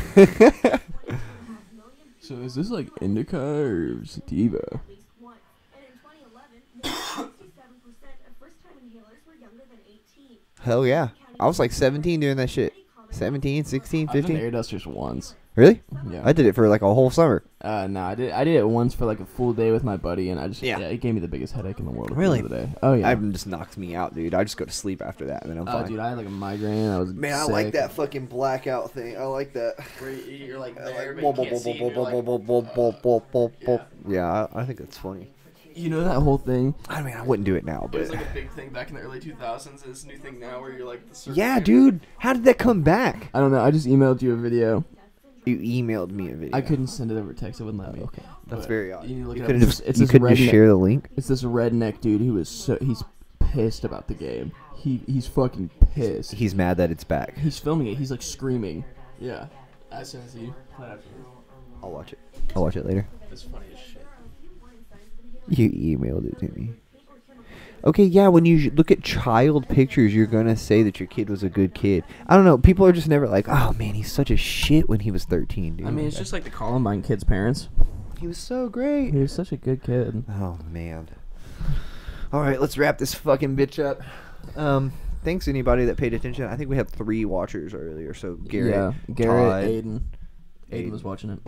So is this like indica or sativa? at least once. And in 2011, more than 67% of first-time inhalers were younger than 18. Hell yeah. I was like 17 doing that shit. 17, 16, I've done 15. air dusters once. Really? Yeah. I did it for like a whole summer. No, I did it once for like a full day with my buddy, and Yeah. it gave me the biggest headache in the world. At Really? the end of the day. Oh yeah. It just knocked me out, dude. I just go to sleep after that, and then I'm Oh, fine. dude, I had like a migraine. I was Man, I sick. like that fucking blackout thing. I like that. Where you're like I there, like but you can't see, and you're like, Yeah, I think that's funny. You know that whole thing? I mean, I wouldn't do it now, It was but like a big thing back in the early 2000s, and it's a new thing now where you're like the circle yeah, here. dude. How did that come back? I don't know. I just emailed you a video. You emailed me a video. I couldn't send it over text. It wouldn't let me. Okay, that's But very odd. You need to look You it up. couldn't It's just, this you couldn't just redneck- share the link. It's this redneck dude who is he's pissed about the game. He's fucking pissed. He's mad that it's back. He's filming it. He's like screaming. Yeah. I sent it to you. I'll watch it. I'll watch it later. It's funny as shit. You emailed it to me. Okay, yeah, when you look at child pictures, you're going to say that your kid was a good kid. I don't know. People are just never like, oh, man, he's such a shit when he was 13, dude. I mean, it's just like the Columbine kids' parents. He was so great. He was such a good kid. Oh, man. All right, let's wrap this fucking bitch up. Thanks, anybody that paid attention. I think we had 3 watchers earlier, so Garrett, Yeah, Garrett, Todd, Aiden. Aiden. Aiden was watching it.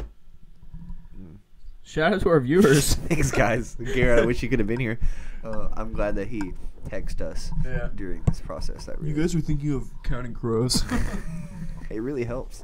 Shout out to our viewers. Thanks, guys. Garrett, I wish you could have been here. I'm glad that he texted us Yeah. during this process. That really, were thinking of counting crows. it really helps.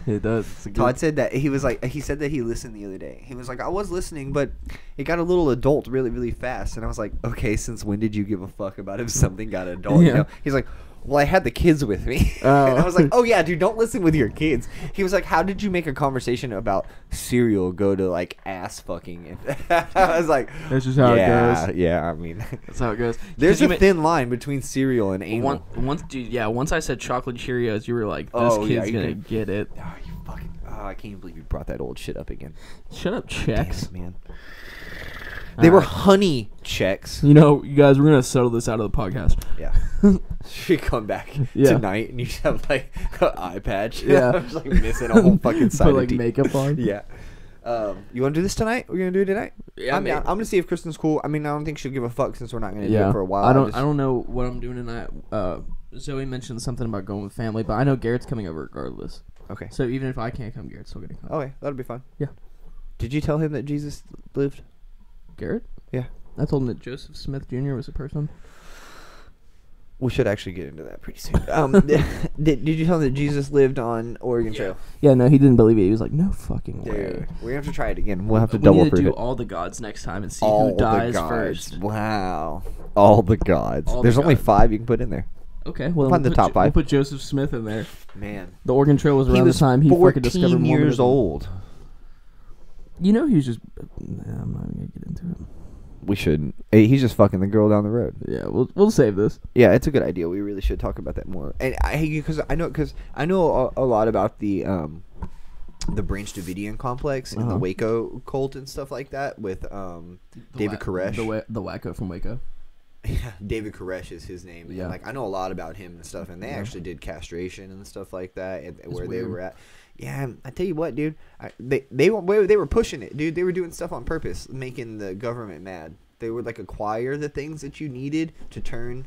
It does. It's a good- Todd said that he said that he listened the other day. He was like, I was listening, but it got a little adult really, really fast. And I was like, okay, since when did you give a fuck about if something got adult? You Yeah. know? He's like, well, I had the kids with me. Oh. And I was like, oh yeah, dude, don't listen with your kids. He was like, how did you make a conversation about cereal go to like ass fucking? And I was like, That's just how it goes. Yeah, I mean, That's how it goes. there's 'Cause you a thin line between cereal and anal. Once I said chocolate Cheerios, you were like, this Oh, yeah, kid's you gonna could- get it. Oh, you fucking! Oh, I can't believe you brought that old shit up again. Shut up, Damn Chex. it, man. They were Alright. honey checks. You know, you guys, we're gonna settle this out of the podcast. Yeah. Should come back Yeah. tonight and you just have like an eye patch. Yeah. I'm just like missing a whole fucking side Put of like teeth. makeup on. Yeah. You want to do this tonight? We're gonna do it tonight. Yeah, I'm down. I'm gonna see if Kristen's cool. I mean, I don't think she'll give a fuck since we're not gonna do it for a while. I don't know what I'm doing tonight. Zoe mentioned something about going with family, but I know Garrett's coming over regardless. Okay. So even if I can't come, Garrett's still gonna come. Okay, that'll be fun. Yeah. Did you tell him that Jesus lived? Garrett? Yeah. I told him that Joseph Smith Jr. was a person. We should actually get into that pretty soon. Did you tell him that Jesus lived on Oregon Trail? Yeah, no, he didn't believe it. He was like, no fucking way. Dude, we're gonna have to try it again. We'll have to We double need to prove do it. all the gods next time and see All who the dies gods. first. Wow. All the gods. All the There's only gods. 5 you can put in there. Okay, well, Find the top 5. We'll put Joseph Smith in there. Man. The Oregon Trail was He around was the time he fucking discovered 14 years Mormonism. old. You know, he was just. Nah, I'm not even gonna get into it. We shouldn't. Hey, he's just fucking the girl down the road. Yeah, we'll save this. Yeah, it's a good idea. We really should talk about that more. And because I know a lot about the Branch Davidian complex and the Waco cult and stuff like that with David Koresh. The wacko from Waco. Yeah, David Koresh is his name. Yeah. And, like, I know a lot about him and stuff, and they actually did castration and stuff like that, and where they were at. Yeah, I tell you what, dude, they were pushing it, dude. They were doing stuff on purpose, making the government mad. They would like acquire the things that you needed to turn.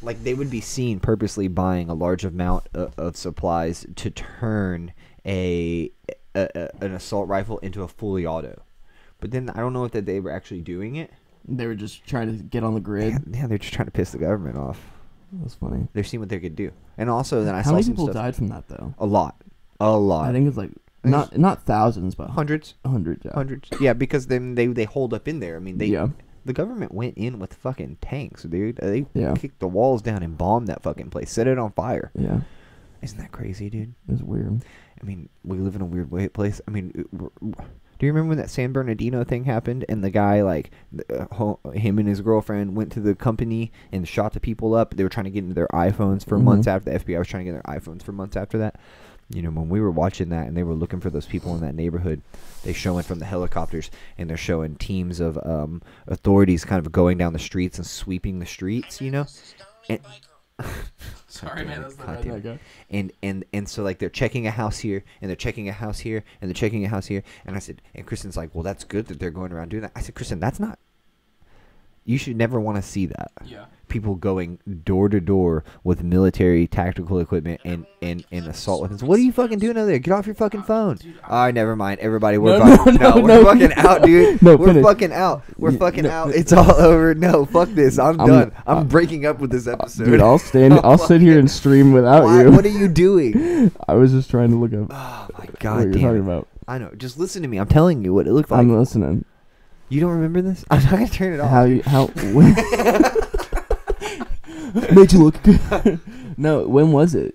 Like, they would be seen purposely buying a large amount of supplies to turn an assault rifle into a fully auto. But then I don't know if that they were actually doing it. They were just trying to get on the grid. Yeah, they're just trying to piss the government off. That's funny. They're seeing what they could do. And also, then I How saw many some people stuff. died from that though? A lot. I think it's like not thousands, but Hundreds. hundreds. Yeah. Hundreds. Yeah, because then they hold up in there. I mean, Yeah. the government went in with fucking tanks, dude. They Yeah. kicked the walls down and bombed that fucking place, set it on fire. Yeah. Isn't that crazy, dude? It's weird. I mean, we live in a weird place. I mean, do you remember when that San Bernardino thing happened and the guy, like, him and his girlfriend went to the company and shot the people up? They were trying to get into their iPhones for months after the FBI was trying to get their iPhones for months after that. You know, when we were watching that and they were looking for those people in that neighborhood, they show it from the helicopters, and they're showing teams of authorities kind of going down the streets and sweeping the streets, you know? And Sorry, man. That's God not damn that it. And so, like, they're checking a house here, and they're checking a house here, and they're checking a house here. And I said, and Kristen's like, well, that's good that they're going around doing that. I said, Kristen, that's not. You should never want to see that. Yeah. People going door to door with military tactical equipment and assault weapons. What are you fucking doing over there? Get off your fucking phone. All right, never mind. Everybody, we're fucking fucking out, dude. No, we're finish. fucking out. We're fucking out. It's all over. No, fuck this. I'm done. I'm breaking up with this episode. Dude, I'll sit here and stream without Why? you. What are you doing? I was just trying to look up Oh my what god, you're damn talking it. about. I know. Just listen to me. I'm telling you what it looked like. I'm listening. You don't remember this? I'm not gonna turn it off. How made you look good? No, when was it?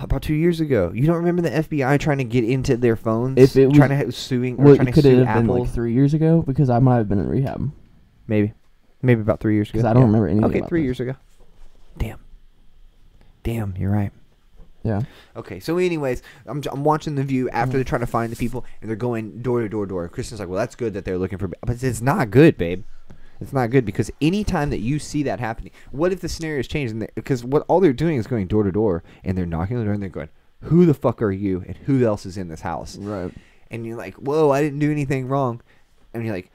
About 2 years ago. You don't remember the FBI trying to get into their phones? If it was, trying to suing or What, trying to could sue it have been Apple? like 3 years ago? Because I might have been in rehab. Maybe about 3 years ago. Because I don't remember anything. Okay, about 3 this. years ago. Damn, you're right. Yeah. Okay, so anyways, I'm watching The View after they're trying to find the people, and they're going door to door. And Kristen's like, well, that's good that they're looking for... But it's not good, babe. It's not good, because anytime that you see that happening, what if the scenario is changed? Because all they're doing is going door to door, and they're knocking on the door, and they're going, who the fuck are you, and who else is in this house? Right. And you're like, whoa, I didn't do anything wrong. And you're like,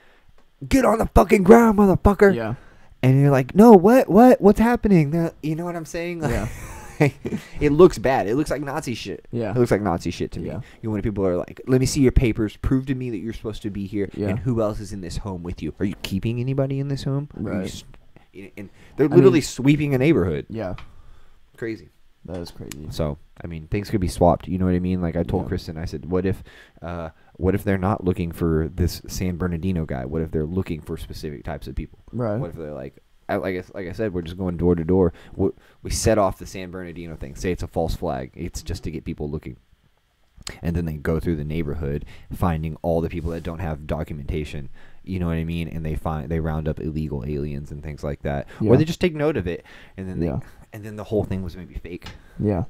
get on the fucking ground, motherfucker. Yeah. And you're like, no, what's happening? You know what I'm saying? Yeah. It looks bad. It looks like Nazi shit. Yeah. It looks like Nazi shit to me. Yeah. You know, when people are like, let me see your papers. Prove to me that you're supposed to be here. Yeah. And who else is in this home with you? Are you keeping anybody in this home? Are you Right. and they're literally sweeping a neighborhood. Yeah. Crazy. That is crazy. So, I mean, things could be swapped. You know what I mean? Like I told Yeah. Kristen, I said, what if they're not looking for this San Bernardino guy? What if they're looking for specific types of people? Right. What if they're like I said, we're just going door to door. We set off the San Bernardino thing. Say it's a false flag. It's just to get people looking. And then they go through the neighborhood, finding all the people that don't have documentation. You know what I mean? And they round up illegal aliens and things like that. Yeah. Or they just take note of it, and then Yeah. the whole thing was maybe fake. Yeah.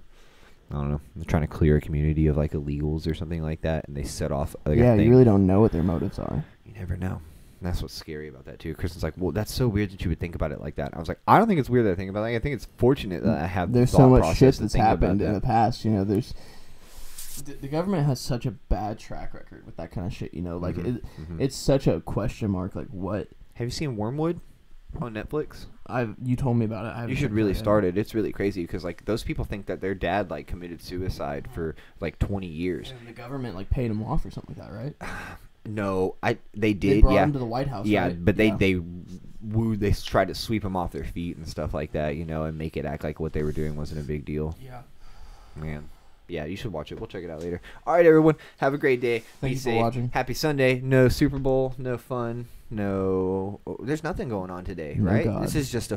I don't know. They're trying to clear a community of like illegals or something like that, and they set off. Like, Yeah. a thing. You really don't know what their motives are. You never know. And that's what's scary about that too. Kristen's like, well, that's so weird that you would think about it like that. I was like, I don't think it's weird that I think about it. I think it's fortunate that I have. There's the so thought much process shit to that's think about happened in that. the past. You know, there's The government has such a bad track record with that kind of shit. You know, like Mhm. it's such a question mark. Like what? Have you seen Wormwood on Netflix? You told me about it. You should really start it. It's really crazy because like those people think that their dad like committed suicide for like 20 years. And the government like paid him off or something like that, right? No, they They did. brought Yeah, him to the White House. yeah, right? but they tried to sweep him off their feet and stuff like that, you know, and make it act like what they were doing wasn't a big deal. Yeah. Man. Yeah, you should watch it. We'll check it out later. All right, everyone. Have a great day. Thank Be you for safe. watching. Happy Sunday. No Super Bowl. No fun. No. There's nothing going on today, Oh, right? God. This is just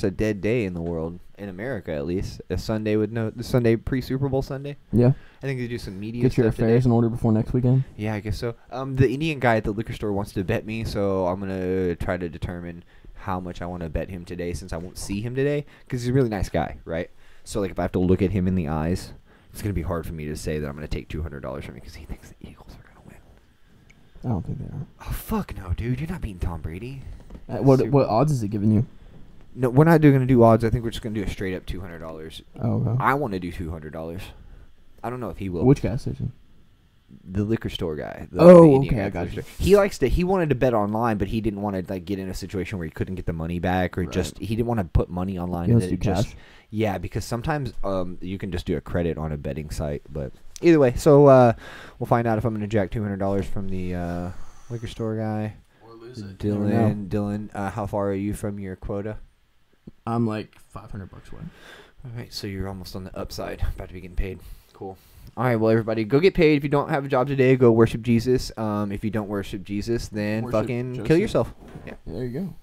a dead day in the world, in America at least. A Sunday the Sunday pre-Super Bowl Sunday. Yeah. I think they do some media Get your stuff affairs today. in order before next weekend. Yeah, I guess so. The Indian guy at the liquor store wants to bet me, so I'm gonna try to determine how much I want to bet him today, since I won't see him today, because he's a really nice guy, right? So like, if I have to look at him in the eyes, it's gonna be hard for me to say that I'm gonna take $200 from him because he thinks the Eagles are gonna win. I don't think they are. Oh fuck no, dude! You're not beating Tom Brady. What Super- what odds is it giving you? No, we're not gonna do odds. I think we're just gonna do a straight up $200. Oh, okay. I want to do $200. I don't know if he will. Which gas station? The liquor store guy. Oh, Indian okay, guy I at the got liquor you. store. He wanted to bet online, but he didn't want to like get in a situation where he couldn't get the money back, or Right. just he didn't want to put money online. He And wants then to do it just cash. yeah, because sometimes you can just do a credit on a betting site. But either way, so we'll find out if I'm going to jack $200 from the liquor store guy. Or lose it. Dylan, how far are you from your quota? I'm like $500 away. All right, so you're almost on the upside, about to be getting paid. Cool. All right, well, everybody, go get paid. If you don't have a job today, go worship Jesus. If you don't worship Jesus, then Worship fucking Joseph. kill yourself. There you go.